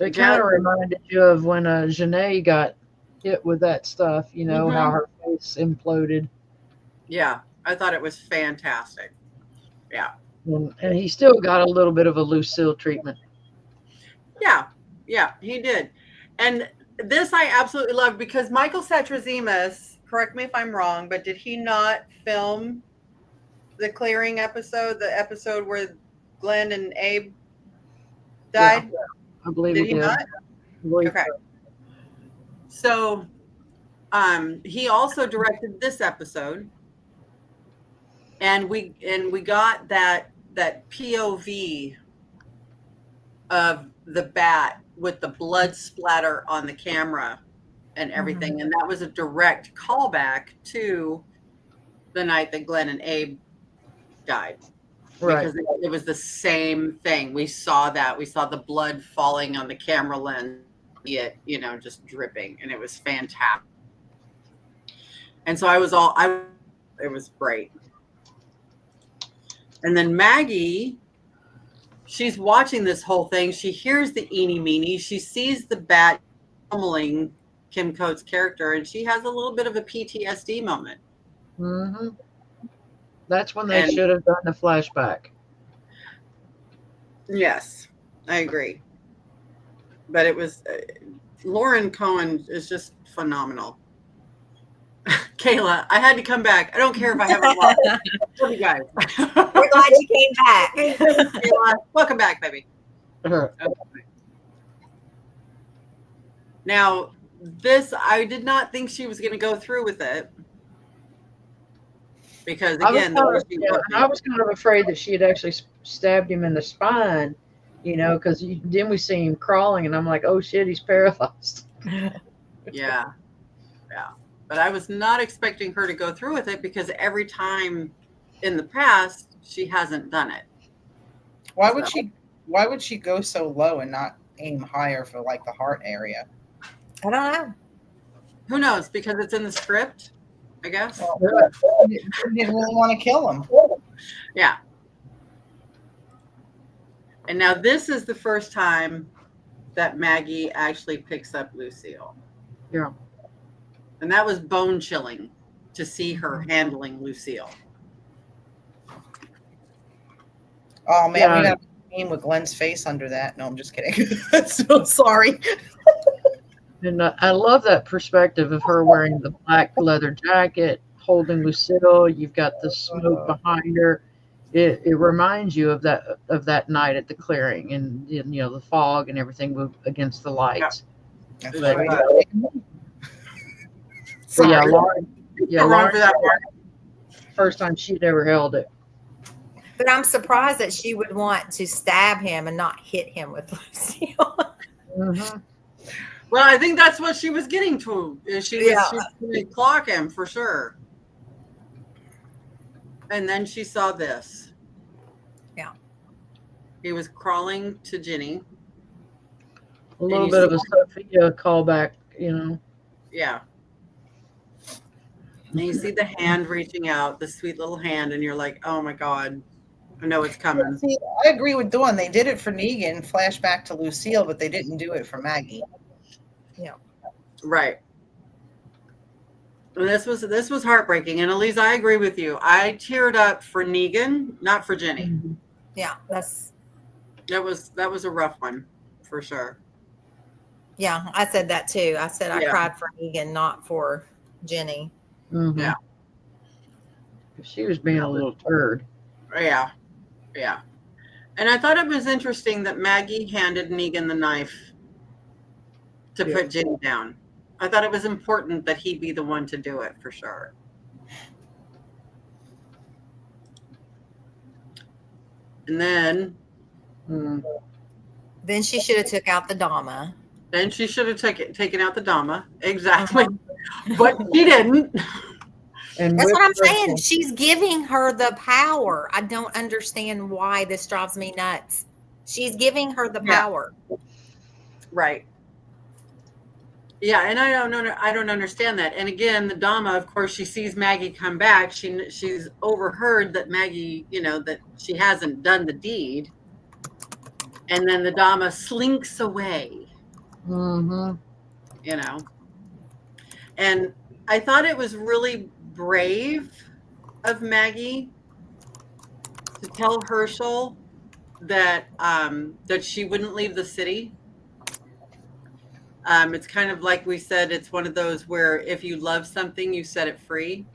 It kind of reminded you of when Janae got hit with that stuff, how her face imploded. Yeah, I thought it was fantastic. Yeah. And he still got a little bit of a Lucille treatment. Yeah, he did. And this I absolutely loved because Michael Satrazemis, correct me if I'm wrong, but did he not film the clearing episode, the episode where Glenn and Abe died? Yeah, I believe Did he he did. not? Okay. So he also directed this episode. And we got that POV of the bat with the blood splatter on the camera and everything. Mm-hmm. And that was a direct callback to the night that Glenn and Abe died. Right. Because it was the same thing. We saw that. We saw the blood falling on the camera lens, just dripping. And it was fantastic. And so it was great. And then Maggie, she's watching this whole thing. She hears the eeny meeny. She sees the bat pummeling Kim Coates' character, and she has a little bit of a PTSD moment. Mm-hmm. That's when they should have done the flashback. Yes, I agree. But it was Lauren Cohen is just phenomenal. Kayla, I had to come back. I don't care if I haven't watched. Love you guys. We're glad you came back. Kayla, welcome back, baby. Okay. Now, this, I did not think she was going to go through with it. Because, again, I was kind of afraid that she had actually stabbed him in the spine, you know, because then we see him crawling, and I'm like, oh shit, he's paralyzed. Yeah. But I was not expecting her to go through with it because every time in the past, she hasn't done it. Why would she go so low and not aim higher for like the heart area? I don't know. Who knows? Because it's in the script, I guess. Well, she didn't really want to kill him. Yeah. And now this is the first time that Maggie actually picks up Lucille. Yeah. And that was bone chilling to see her handling Lucille. Oh man, Yeah. we got a meme with Glenn's face under that. No, I'm just kidding. So sorry. And I love that perspective of her wearing the black leather jacket, holding Lucille. You've got the smoke behind her. It reminds you of that night at the clearing, and you know the fog and everything against the lights. That's But, right. So yeah, Sorry. Lauren. Yeah, Wrong Lauren. for that part. First time she'd ever held it. But I'm surprised that she would want to stab him and not hit him with Lucille. Mm-hmm. Well, I think that's what she was getting to. She was going to clock him for sure. And then she saw this. Yeah. He was crawling to Ginny. A little you bit of see- a Sophia callback, you know. Yeah. And you see the hand reaching out, the sweet little hand, and you're like, oh my God, I know it's coming. See, I agree with Dawn. They did it for Negan, flashback to Lucille, but they didn't do it for Maggie. Right. And this was heartbreaking. And Elise, I agree with you. I teared up for Negan, not for Ginny. Yeah, That was a rough one, for sure. yeah, I said that too. I said I Yeah. cried for Negan, not for Jenny. Mm-hmm. Yeah. She was being a little turd. Yeah. Yeah. And I thought it was interesting that Maggie handed Negan the knife to Yeah. put Ginny down. I thought it was important that he be the one to do it, for sure. And then Then she should have took out the Dama. she should have taken out the Dama. Exactly. But she didn't. And That's with what I'm her- saying. She's giving her the power. I don't understand why this drives me nuts. She's giving her the Yeah. power. Right. Yeah, and I don't understand that. And again, the Dama, of course, she sees Maggie come back. She's overheard that Maggie, that she hasn't done the deed. And then the Dama slinks away, Mhm. And I thought it was really brave of Maggie to tell Herschel that that she wouldn't leave the city. It's kind of like we said, it's one of those where if you love something, you set it free.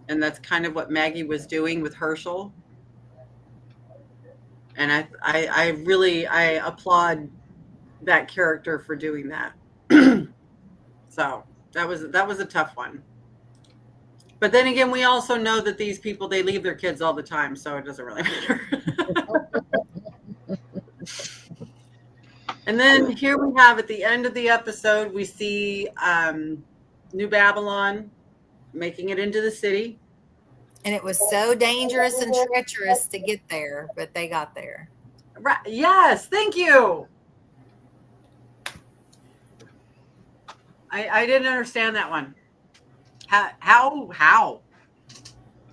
And that's kind of what Maggie was doing with Herschel. And I really applaud that character for doing that. So that was a tough one. But then again, we also know that these people, they leave their kids all the time, so it doesn't really matter. And then here we have at the end of the episode, we see New Babylon making it into the city. And it was so dangerous and treacherous to get there, but they got there. Right. Yes, thank you. I didn't understand that one. How?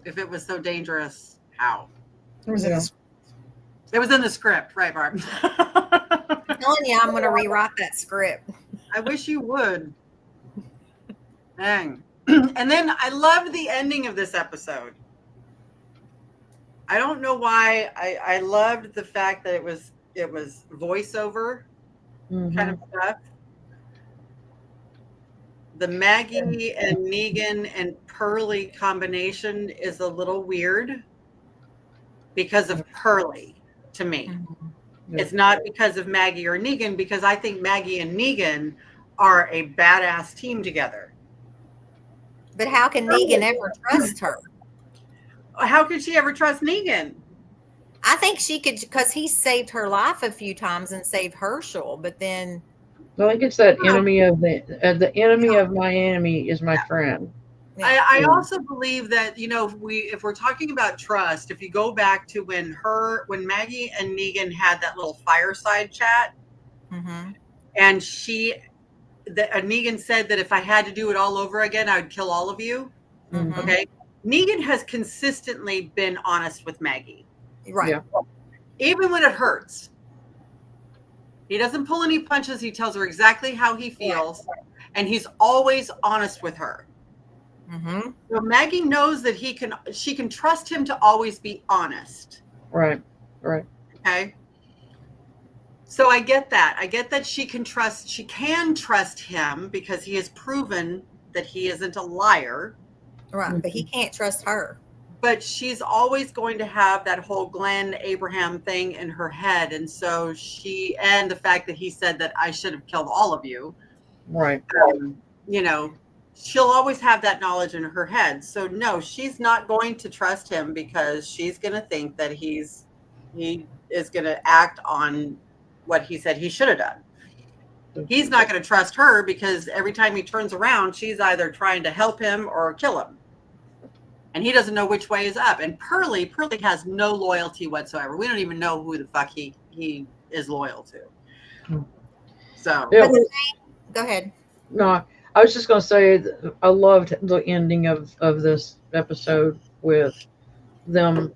If it was so dangerous, how? It was in Yeah. this- It was in the script, right, Barb? I'm telling you, I'm going to rewrite that script. I wish you would. Dang. And then I loved the ending of this episode. I don't know why. I loved the fact that it was voiceover Mhm. kind of stuff. the Maggie and Negan and Pearlie combination is a little weird because of Pearlie to me. Mhm. It's not because of Maggie or Negan, because I think Maggie and Negan are a badass team together. But how can Negan ever trust her? How could she ever trust Negan? I think she could, because he saved her life a few times and saved Herschel. But then, I think it's that enemy of the enemy of my enemy is my friend. I also believe that, you know, if we're talking about trust, if you go back to when Maggie and Negan had that little fireside chat, Mhm. and Negan said that if I had to do it all over again, I would kill all of you. Mhm. Okay. Negan has consistently been honest with Maggie. Right. Yeah. Even when it hurts. He doesn't pull any punches. He tells her exactly how he feels. And he's always honest with her. Mm-hmm. So Maggie knows that she can trust him to always be honest. Right. Okay. So I get that. I get that she can trust him because he has proven that he isn't a liar. Right. But he can't trust her. But she's always going to have that whole Glenn Abraham thing in her head. And so and the fact that he said that I should have killed all of you. Right. You know, she'll always have that knowledge in her head. So no, she's not going to trust him because she's going to think that he is going to act on what he said he should have done. He's not going to trust her because every time he turns around, she's either trying to help him or kill him. And he doesn't know which way is up. And Pearlie has no loyalty whatsoever. We don't even know who the fuck he is loyal to. So Yeah. Go ahead. No, I was just going to say that I loved the ending of this episode with them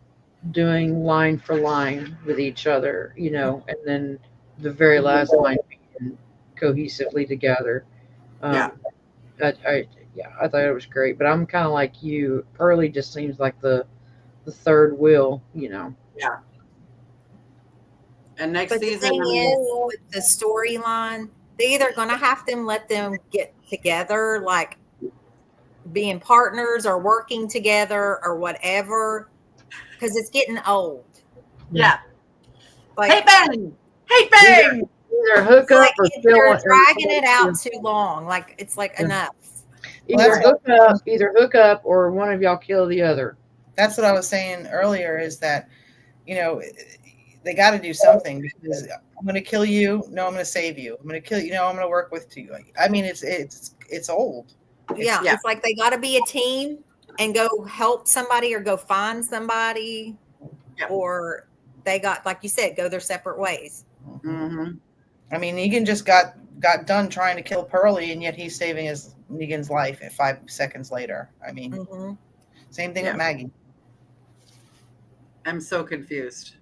doing line for line with each other, you know, and then the very last line being cohesively together. Yeah. I thought it was great, but I'm kind of like you. Pearlie just seems like the third wheel, you know. Yeah. And next But the season, thing is, with the storyline, they either going to have them let them get together, like being partners or working together or whatever, because it's getting old. yeah. Like, Hey bang! Hey bang! Either hook up or they're dragging it out too long. Like it's like enough. Either hook up or one of y'all kill the other. That's what I was saying earlier, is that, you know, they got to do something, because I'm going to kill you. No, I'm going to save you. I'm going to kill you. No, I'm going to work with you. I mean, it's old. It's like they got to be a team and go help somebody or go find somebody, or they got, like you said, go their separate ways. Mm-hmm. I mean, Negan just got done trying to kill Pearlie, and yet he's saving Negan's life at 5 seconds later. I mean, same thing with Maggie. I'm so confused.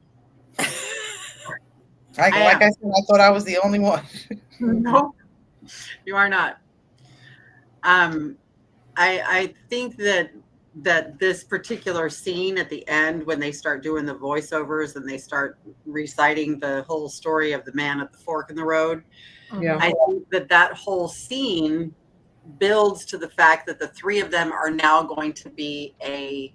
Like I said, I thought I was the only one. No, you are not. I think that this particular scene at the end, when they start doing the voiceovers and they start reciting the whole story of the man at the fork in the road, I think that whole scene builds to the fact that the three of them are now going to be a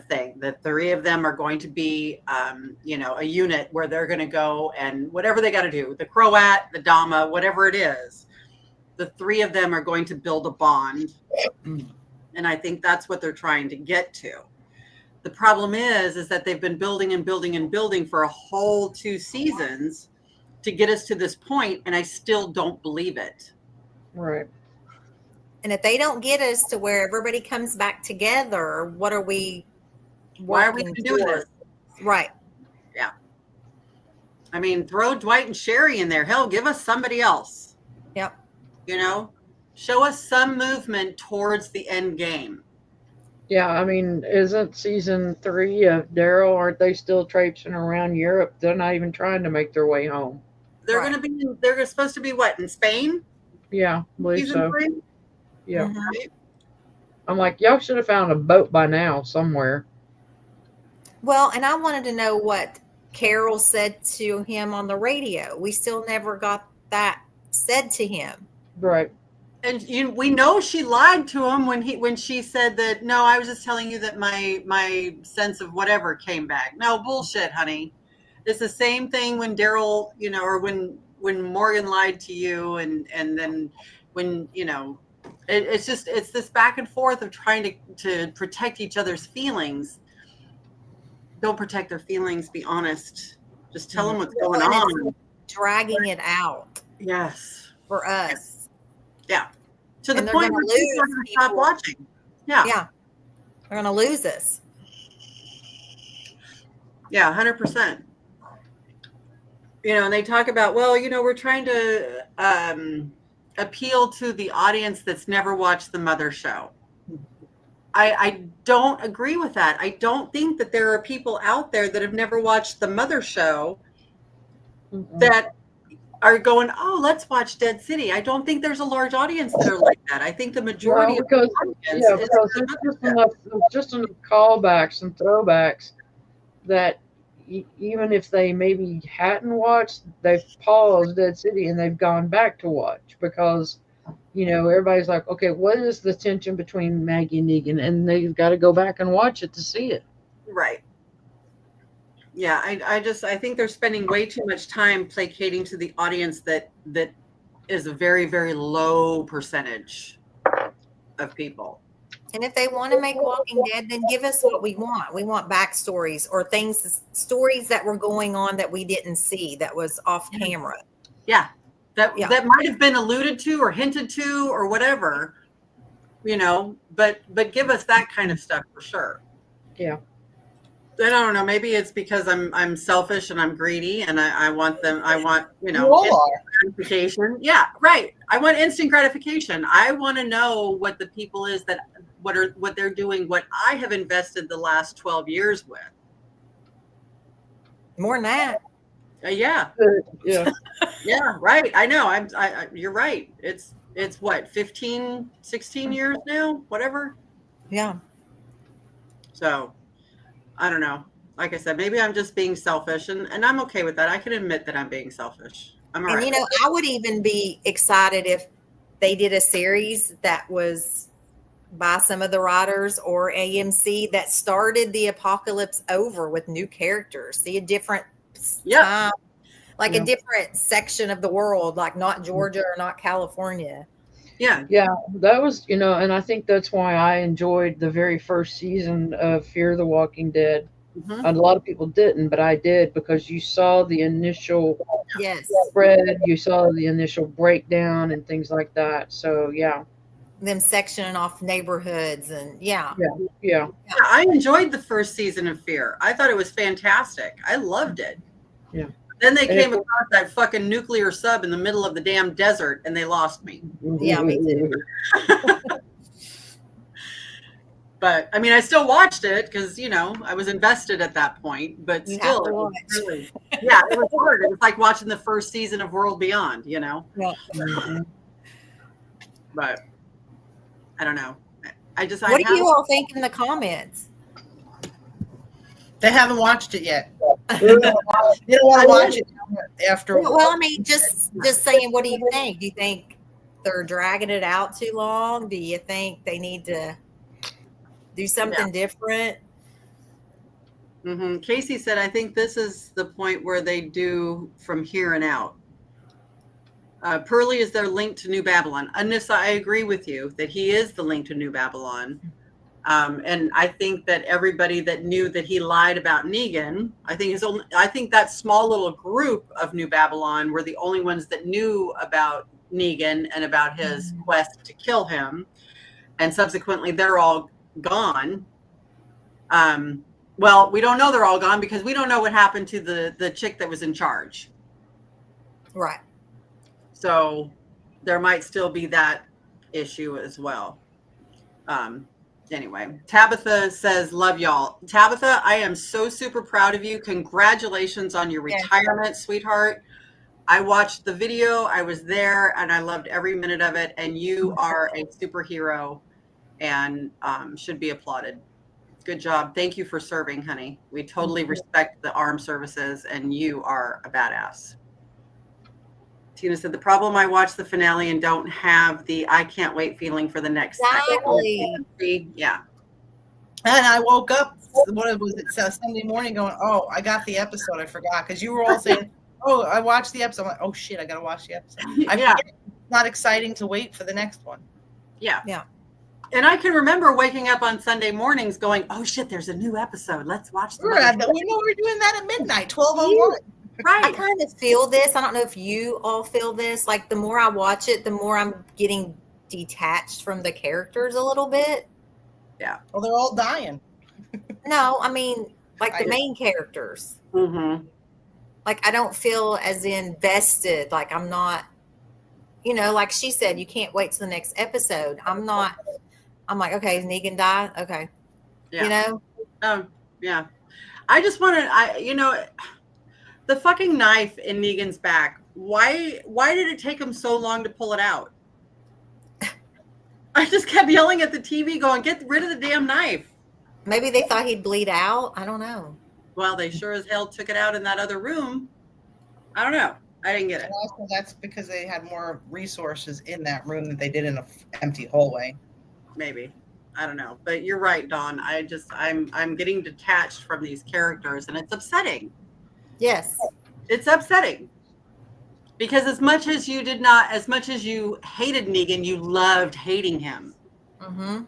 thing. The three of them are going to be, a unit where they're going to go and whatever they got to do, the Croat, the Dama, whatever it is, the three of them are going to build a bond. And I think that's what they're trying to get to. The problem is that they've been building and building and building for a whole 2 seasons to get us to this point, and I still don't believe it. Right. And if they don't get us to where everybody comes back together, what are we? Why are we doing this? Right. Yeah. I mean, throw Dwight and Sherry in there. Hell, give us somebody else. Yep. You know, show us some movement towards the end game. Yeah, I mean, isn't season 3 of Daryl? Aren't they still traipsing around Europe? They're not even trying to make their way home. They're going to be. They're supposed to be what, in Spain? Yeah, I believe Season so. 3? Yeah. Mm-hmm. I'm like, y'all should have found a boat by now somewhere. Well, and I wanted to know what Carol said to him on the radio. We still never got that said to him. Right. we know she lied to him when she said that, no, I was just telling you that my sense of whatever came back. No, bullshit, honey. It's the same thing when Daryl, or when Morgan lied to you, and then when, it's this back and forth of trying to protect each other's feelings. Don't protect their feelings. Be honest. Just tell them what's going on. Dragging it out. Yes. For us. Yeah. To the point where people are going to stop watching. Yeah. Yeah. They're going to lose us. Yeah, 100%. And they talk about, well, we're trying to appeal to the audience that's never watched the Mother Show. I don't agree with that. I don't think that there are people out there that have never watched the Mother Show that are going, oh, let's watch Dead City. I don't think there's a large audience that are like that. I think the majority of the audience because there's just enough callbacks and throwbacks that even if they maybe hadn't watched, they've paused Dead City and they've gone back to watch because, everybody's like, okay, what is the tension between Maggie and Negan? And they've got to go back and watch it to see it. Right. Yeah, I think they're spending way too much time placating to the audience that is a very, very low percentage of people. And if they want to make Walking Dead, then give us what we want. We want backstories or stories that were going on that we didn't see, that was off camera. Yeah. That might have been alluded to or hinted to or whatever, but give us that kind of stuff for sure. Yeah. I don't know. Maybe it's because I'm selfish and I'm greedy and I want instant gratification. Yeah, right. I want instant gratification. I want to know what the people is what they're doing, what I have invested the last 12 years with. More than that. Yeah. Yeah. Yeah, right. I know. You're right. It's what, 15, 16 years now, whatever. Yeah. So I don't know. Like I said, maybe I'm just being selfish and I'm okay with that. I can admit that I'm being selfish. I'm all right. I would even be excited if they did a series that was by some of the writers or AMC that started the apocalypse over with new characters. See a different time, like a different section of the world, like not Georgia or not California. Yeah. Yeah, that was, and I think that's why I enjoyed the very first season of Fear the Walking Dead. Mm-hmm. A lot of people didn't, but I did because you saw the initial spread, you saw the initial breakdown and things like that. So, yeah. Them sectioning off neighborhoods and Yeah. I enjoyed the first season of Fear. I thought it was fantastic. I loved it. Yeah. Then they came across that fucking nuclear sub in the middle of the damn desert and they lost me. Yeah, me too. But I mean, I still watched it because, I was invested at that point, but still, it was really, it was hard. It was like watching the first season of World Beyond, Yeah. But I don't know. What do you all think in the comments? They haven't watched it yet. They don't want to watch it after. Well, I mean, just saying, what do you think? Do you think they're dragging it out too long? Do you think they need to do something different? Mm-hmm. Casey said, I think this is the point where they do from here and out. Pearlie is their link to New Babylon. Anissa, I agree with you that he is the link to New Babylon. And I think that everybody that knew that he lied about Negan, I think that small little group of New Babylon were the only ones that knew about Negan and about his quest to kill him. And subsequently, they're all gone. Well, we don't know they're all gone because we don't know what happened to the chick that was in charge. Right. So there might still be that issue as well. Anyway, Tabitha says, love y'all. Tabitha, I am so super proud of you. Congratulations on your retirement, sweetheart. I watched the video. I was there and I loved every minute of it. And you are a superhero and should be applauded. Good job. Thank you for serving, honey. We totally respect the armed services and you are a badass. Tina said the problem I watched the finale and don't have the I can't wait feeling for the next Exactly. second. Yeah. And I woke up, what was it, Sunday morning going, oh, I got the episode. I forgot. Because you were all saying, oh, I watched the episode. I'm like, oh, shit, I got to watch the episode. I Yeah. forget it's not exciting to wait for the next one. Yeah. Yeah. And I can remember waking up on Sunday mornings going, oh shit, there's a new episode. Let's watch the We were doing that at midnight, 12:01. I Right. kind of feel this. I don't know if you all feel this. Like the more I watch it, the more I'm getting detached from the characters a little bit. Well, they're all dying. No, I mean like the I- main characters. Mm-hmm. Like I don't feel as invested. Like I'm not, like she said, you can't wait till the next episode. I'm not. I'm like, okay, is Negan die? Okay, Yeah. Yeah. I just wanted, the fucking knife in Negan's back. Why did it take him so long to pull it out? I just kept yelling at the TV going, get rid of the damn knife. maybe they thought he'd bleed out. I don't know. Well, they sure as hell took it out in that other room. I don't know. I didn't get it. And also, that's because they had more resources in that room than they did in an empty hallway. Maybe. I don't know. But you're right, Dawn. I'm getting detached from these characters and it's upsetting. Yes. It's upsetting. Because as much as you hated Negan, you loved hating him. Mm-hmm.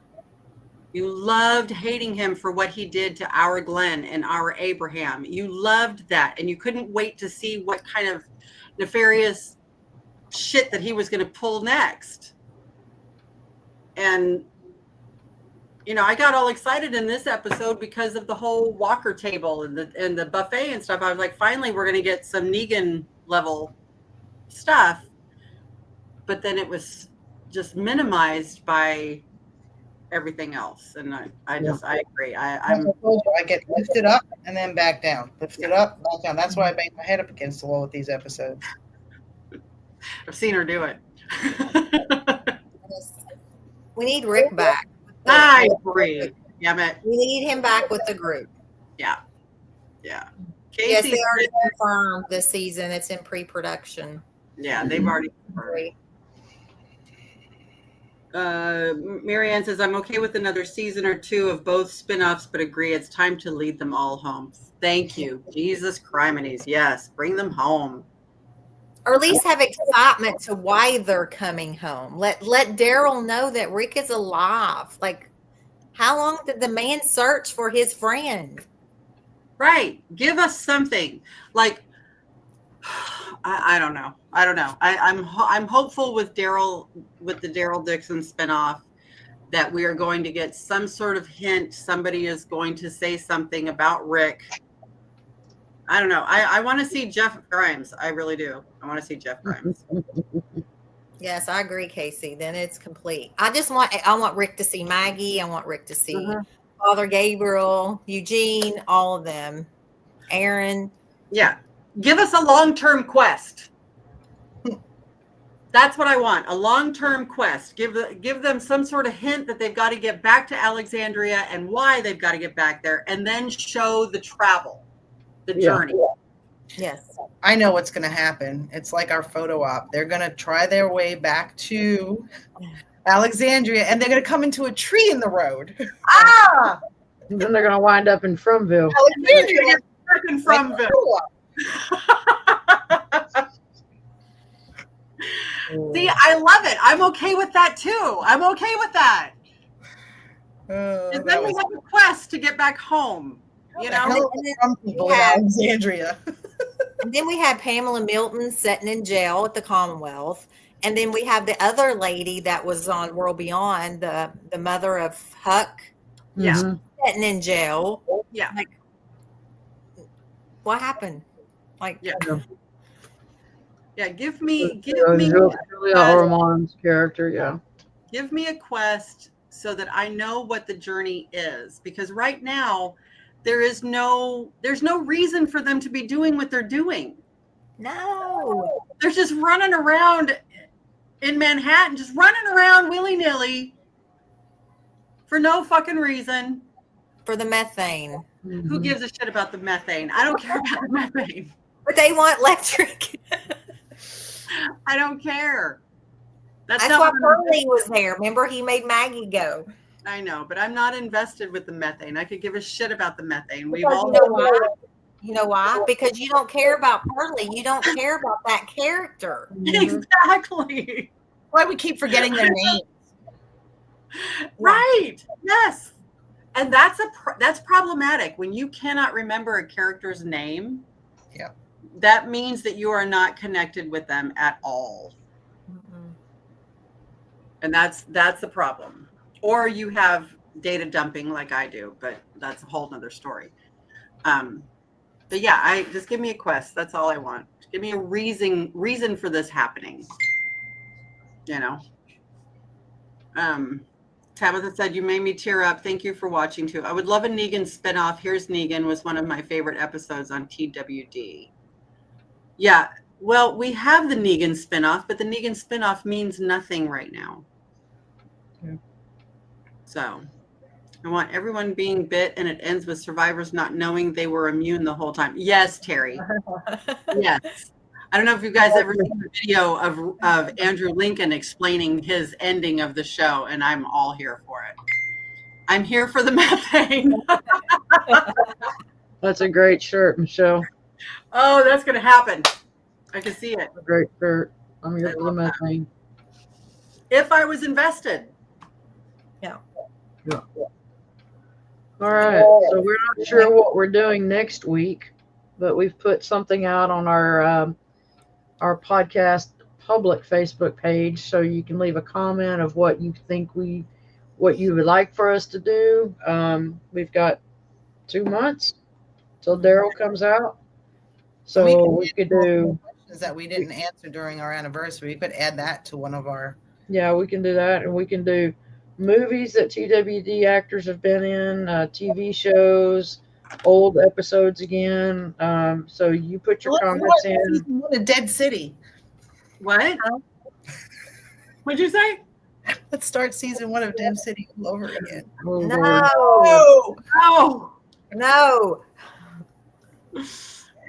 You loved hating him for what he did to our Glenn and our Abraham. You loved that. And you couldn't wait to see what kind of nefarious shit that he was going to pull next. And, I got all excited in this episode because of the whole Walker table and the buffet and stuff. I was like, finally, we're going to get some Negan level stuff. But then it was just minimized by everything else. And I agree. I told you, I get lifted up and then back down. Lifted up, back down. That's why I bang my head up against the wall with these episodes. I've seen her do it. We need Rick back. I agree. Yeah, but We need him back with the group. yeah. Yes, Casey, they already confirmed this season. It's in pre-production. yeah, they've already confirmed. Marianne says, I'm okay with another season or two of both spin-offs, but agree it's time to lead them all home. Thank you. Jesus Criminies. Yes, bring them home. Or at least have excitement to why they're coming home. Let Daryl know that Rick is alive. Like, how long did the man search for his friend? Right. Give us something. Like, I don't know. I'm hopeful with the Daryl Dixon spinoff that we are going to get some sort of hint. Somebody is going to say something about Rick. I don't know. I want to see Jeff Grimes. I really do. I want to see Jeff Grimes. Yes, I agree, Casey. Then it's complete. I want Rick to see Maggie. I want Rick to see Father Gabriel, Eugene, all of them. Aaron. Yeah. Give us a long-term quest. That's what I want. A long-term quest. Give them some sort of hint that they've got to get back to Alexandria and why they've got to get back there, and then show the travel, the journey. Yes. I know what's going to happen. It's like our photo op. They're going to try their way back to Alexandria, and they're going to come into a tree in the road. Ah! And then they're going to wind up in Fromville. Alexandria. Freaking Fromville. See, I love it. I'm okay with that too. I'm okay with that. And then we have a quest to get back home. You know, Some people in Alexandria. And then we have Pamela Milton sitting in jail at the Commonwealth. And then we have the other lady that was on World Beyond, the mother of Huck, Yeah. Mhm. sitting in jail. Yeah. Like, what happened? Like, Yeah. Yeah, give me Julia Ormond's character, yeah. give me a quest so that I know what the journey is, because right now there's no reason for them to be doing what they're doing. no. They're just running around in Manhattan, just running around willy-nilly for no fucking reason. For the methane. Who gives a shit about the methane? I don't care about the methane. But they want electric. I don't care. That's not why what I'm- Pearlie was there. Remember, he made Maggie go. I know, but I'm not invested with the methane. I could give a shit about the methane. We've Because all you know why? You know why? Because you don't care about Pearlie. You don't care about that character. Exactly. Why we keep forgetting their names? Right. Yes. And that's that's problematic when you cannot remember a character's name. Yeah. That means that you are not connected with them at all. Mm-mm. And that's the problem. Or you have data dumping like I do, but that's a whole nother story. But yeah, I just give me a quest. That's all I want. Give me a reason for this happening. You know. Tabitha said, you made me tear up. Thank you for watching too. I would love a Negan spinoff. Here's Negan was one of my favorite episodes on TWD. Yeah. Well, we have the Negan spinoff, but the Negan spinoff means nothing right now. Yeah. So I want everyone being bit and it ends with survivors not knowing they were immune the whole time. Yes, Terry. Yes. I don't know if you guys ever seen the video of Andrew Lincoln explaining his ending of the show, and I'm all here for it. I'm here for the methane. That's a great shirt, Michelle. Oh, that's going to happen. I can see it. A great shirt. I'm here I for the love that. methane. If I was invested. All right. So we're not sure what we're doing next week, but we've put something out on our podcast public Facebook page, so you can leave a comment of what you think what you would like for us to do. We've got 2 months till Daryl comes out, so we could do. Questions that we didn't answer during our anniversary. We could add that to one of our. Yeah, we can do that, and we can do movies that TWD actors have been in, TV shows, old episodes again. So you put your comments in. Season 1 of Dead City. What? What'd you say? Let's start season 1 of Dead City all over again. Oh, Lord. No, Oh, No. no.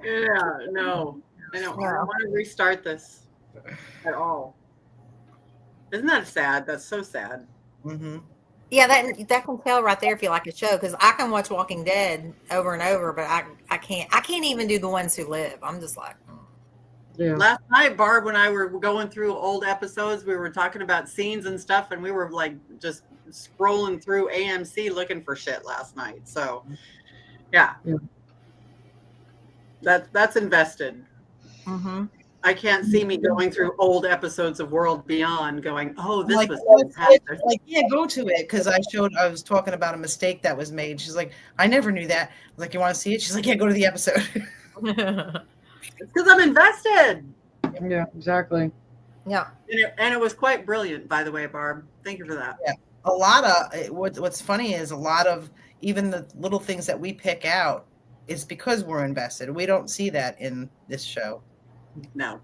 Yeah, no. I don't want to restart this at all. Isn't that sad? That's so sad. mm-hmm. Yeah, that can tell right there if you like a show, because I can watch Walking Dead over and over, but I can't even do The Ones Who Live. I'm just like, Yeah. Last night, Barb, when I were going through old episodes, we were talking about scenes and stuff, and we were like just scrolling through AMC looking for shit last night. So, yeah. That's invested. mm-hmm. I can't see me going through old episodes of World Beyond going, oh, this Like, was fantastic. like, yeah, go to it, because I was talking about a mistake that was made. She's like, I never knew that. I was like, you want to see it? She's like, yeah, go to the episode. It's because I'm invested. Yeah, exactly. Yeah. And it was quite brilliant, by the way, Barb. Thank you for that. Yeah. A lot of what's funny is a lot of even the little things that we pick out is because we're invested. We don't see that in this show. No.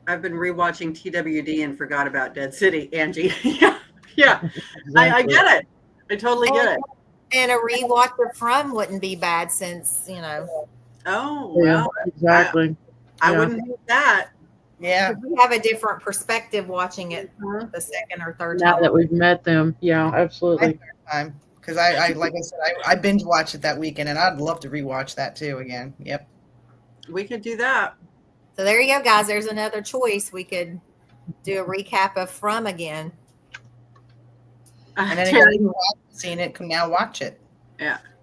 I've been rewatching TWD and forgot about Dead City, Angie. yeah. I get it. I totally get it. And a rewatch of From wouldn't be bad, since Oh, Yeah, well, exactly. I Yeah. wouldn't do that. Yeah. we have a different perspective watching it the second or third Now time. that we've met them, yeah, absolutely. Time. Because I like I said, I binge watched it that weekend, and I'd love to rewatch that too again. Yep. We could do that. So there you go, guys. There's another choice. We could do a recap of From again. And then Terry, anybody who hasn't seen it can now watch it.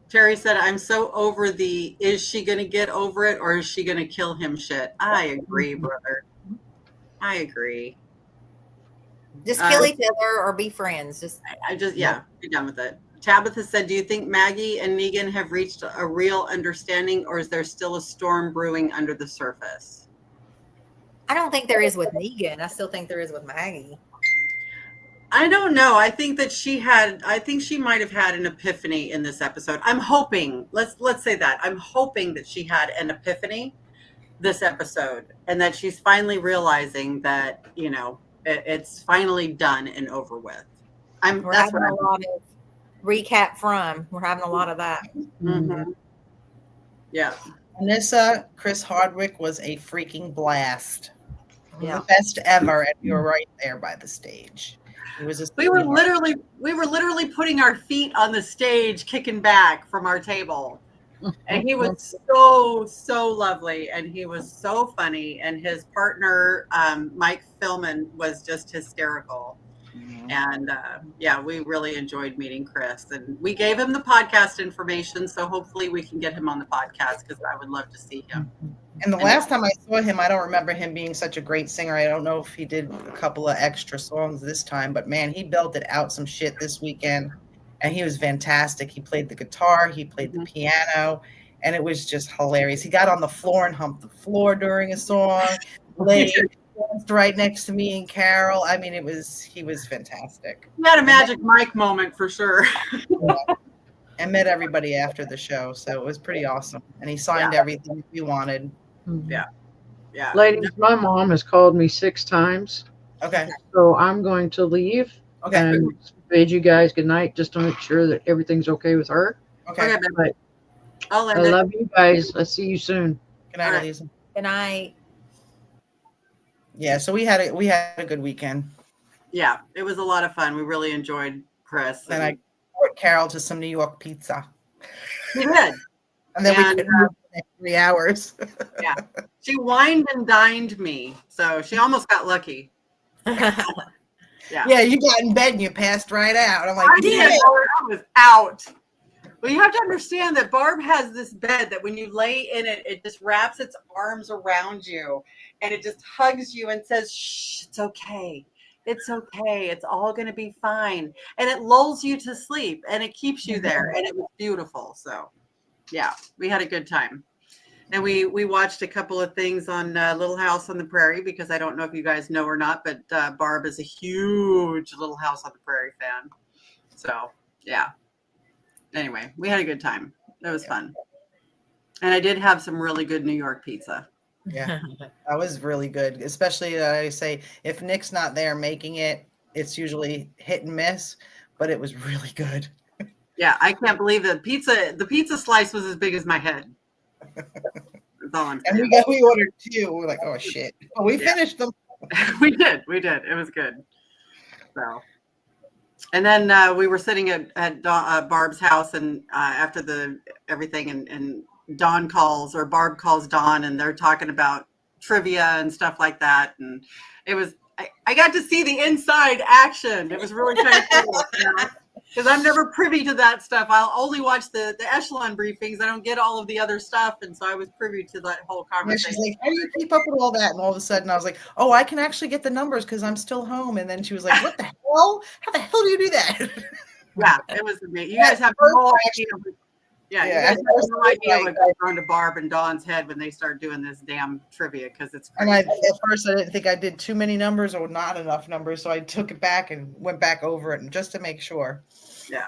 Terry said, I'm so over the is she going to get over it or is she going to kill him shit. I agree, brother. I agree. Just kill each other or be friends. Just I just, be done with it. Tabitha said, do you think Maggie and Negan have reached a real understanding or is there still a storm brewing under the surface? I don't think there is with Negan. I still think there is with Maggie. I don't know. I think that I think she might have had an epiphany in this episode. I'm hoping, let's say that. I'm hoping that she had an epiphany this episode and that she's finally realizing that, it's finally done and over with. We're having a lot of recap From. We're having a lot of that. Mm-hmm. Yeah. Anissa, Chris Hardwick was a freaking blast. Yeah. The best ever, and we were right there by the stage. It was a We were sweetheart. literally putting our feet on the stage, kicking back from our table. And he was so lovely, and he was so funny, and his partner Mike Philman was just hysterical. And yeah, we really enjoyed meeting Chris, and we gave him the podcast information, so hopefully we can get him on the podcast because I would love to see him. And the last time I saw him, I don't remember him being such a great singer. I don't know if he did a couple of extra songs this time, but man, he belted out some shit this weekend, and he was fantastic. He played the guitar, he played the piano, and it was just hilarious. He got on the floor and humped the floor during a song, laid right next to me and Carol. I mean, he was fantastic. He had a Magic Mike moment for sure. And met everybody after the show, so it was pretty awesome. And he signed everything we wanted. Yeah. Ladies, my mom has called me 6 times, Okay. so I'm going to leave Okay. and bid you guys good night just to make sure that everything's okay with her. Okay. Okay, But I'll I end it. love you guys. I'll see you soon. Good night, All right. Elisa. Good night. Yeah, so we had a good weekend. Yeah, it was a lot of fun. We really enjoyed Chris. Then I brought Carol to some New York pizza. We did. And then we And, could move for the next 3 hours. She wined and dined me, so she almost got lucky. Yeah, you got in bed and you passed right out. I'm like, I did. I was out. Well, you have to understand that Barb has this bed that when you lay in it, it just wraps its arms around you and it just hugs you and says, "Shh, it's okay. It's okay. It's all going to be fine." And it lulls you to sleep and it keeps you there. And it was beautiful. So, yeah, we had a good time. And we watched a couple of things on Little House on the Prairie because I don't know if you guys know or not, but Barb is a huge Little House on the Prairie fan. So, yeah. Anyway, we had a good time. It was fun. And I did have some really good New York pizza. Yeah, that was really good. Especially, I say, if Nick's not there making it, it's usually hit and miss, but it was really good. Yeah, I can't believe the pizza slice was as big as my head. That's all I'm And saying. we ordered 2. We're like, oh shit. But we finished them. We did. It was good. So, and then we were sitting at Barb's house, and after the everything, and Dawn calls, or Barb calls Dawn, and they're talking about trivia and stuff like that, and it was I got to see the inside action. It was really kind of cool, because I'm never privy to that stuff. I'll only watch the echelon briefings. I don't get all of the other stuff, and so I was privy to that whole Yeah, conversation. she's like, how do you keep up with all that? And all of a sudden I was like, oh, I can actually get the numbers because I'm still home. And then she was like, what the hell? How the hell do you do that? Yeah, it was amazing. You guys have no idea. Yeah, you guys have no idea what goes on to Barb and Dawn's head when they start doing this damn trivia, because it's And crazy. at first I didn't think I did too many numbers or not enough numbers. So I took it back and went back over it just to make sure. Yeah,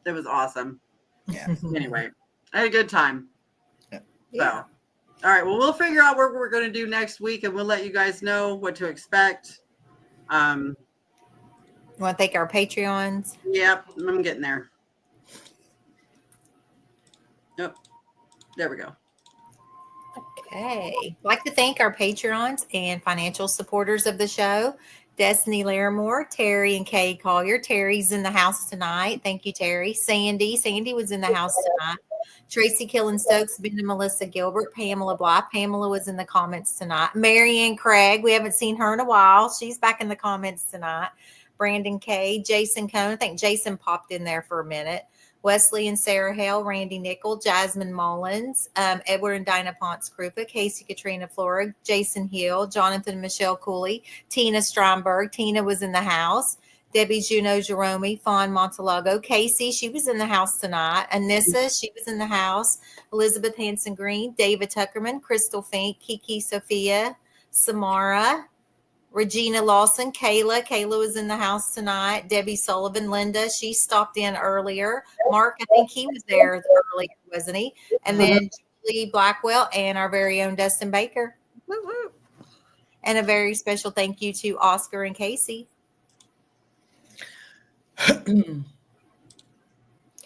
it was awesome. Yeah. Anyway, I had a good time. Yeah. So, all right. Well, we'll figure out what we're going to do next week, and we'll let you guys know what to expect. You want to thank our Patreons? Yep, I'm getting there. Yep, there we go. Okay. I'd like to thank our Patreons and financial supporters of the show. Destiny Larimore, Terry and Kay Collier. Terry's in the house tonight. Thank you, Terry. Sandy was in the house tonight. Tracy Killen Stokes, Ben and Melissa Gilbert, Pamela Bly. Pamela was in the comments tonight. Marianne Craig, we haven't seen her in a while. She's back in the comments tonight. Brandon Kay, Jason Cohn. I think Jason popped in there for a minute. Wesley and Sarah Hale, Randy Nickel, Jasmine Mullins, Edward and Dinah Ponce Krupa, Casey Katrina Flora, Jason Hill, Jonathan and Michelle Cooley, Tina Stromberg. Tina was in the house. Debbie Juno Jerome, Fawn Montalago, Casey, she was in the house tonight. Anissa, she was in the house. Elizabeth Hanson Green, David Tuckerman, Crystal Fink, Kiki Sophia, Samara, Regina Lawson, Kayla was in the house tonight. Debbie Sullivan, Linda, she stopped in earlier. Mark, I think he was there earlier, wasn't he? And then Julie Blackwell and our very own Dustin Baker. Woo-hoo. And a very special thank you to Oscar and Casey.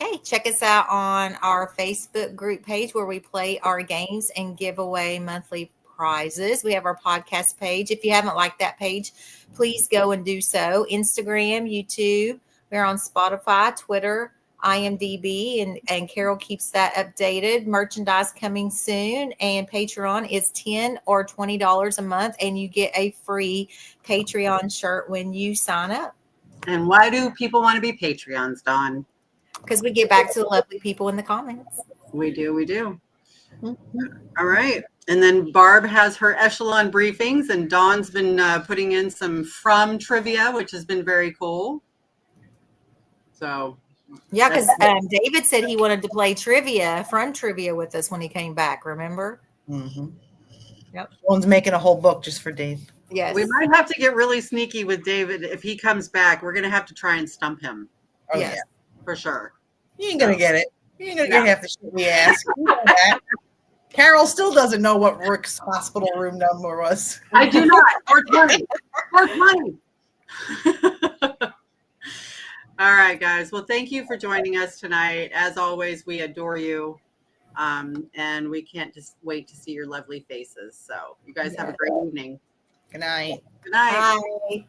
Okay, check us out on our Facebook group page where we play our games and give away monthly prizes. We have our podcast page. If you haven't liked that page, please go and do so. Instagram, YouTube, we're on Spotify, Twitter, IMDb, and Carol keeps that updated. Merchandise coming soon, and Patreon is $10 or $20 a month, and you get a free Patreon shirt when you sign up. And why do people want to be Patreons, Dawn? Because we get back to the lovely people in the comments. We do. All right. And then Barb has her echelon briefings, and Dawn's been putting in some From trivia, which has been very cool. So, yeah, because David said he wanted to play From trivia with us when he came back. Remember? Mm-hmm. Yep. One's making a whole book just for Dave. Yes. we might have to get really sneaky with David if he comes back. We're going to have to try and stump him Oh Yes. yeah, for sure. you ain't gonna get it. You ain't gonna No. get half the shit we ask. You know that. Carol still doesn't know what Rick's hospital room number was. I do not. 420. 420. All right, guys. Well, thank you for joining us tonight. As always, we adore you. And we can't just wait to see your lovely faces. So you guys have a great evening. Good night. Good night. Bye.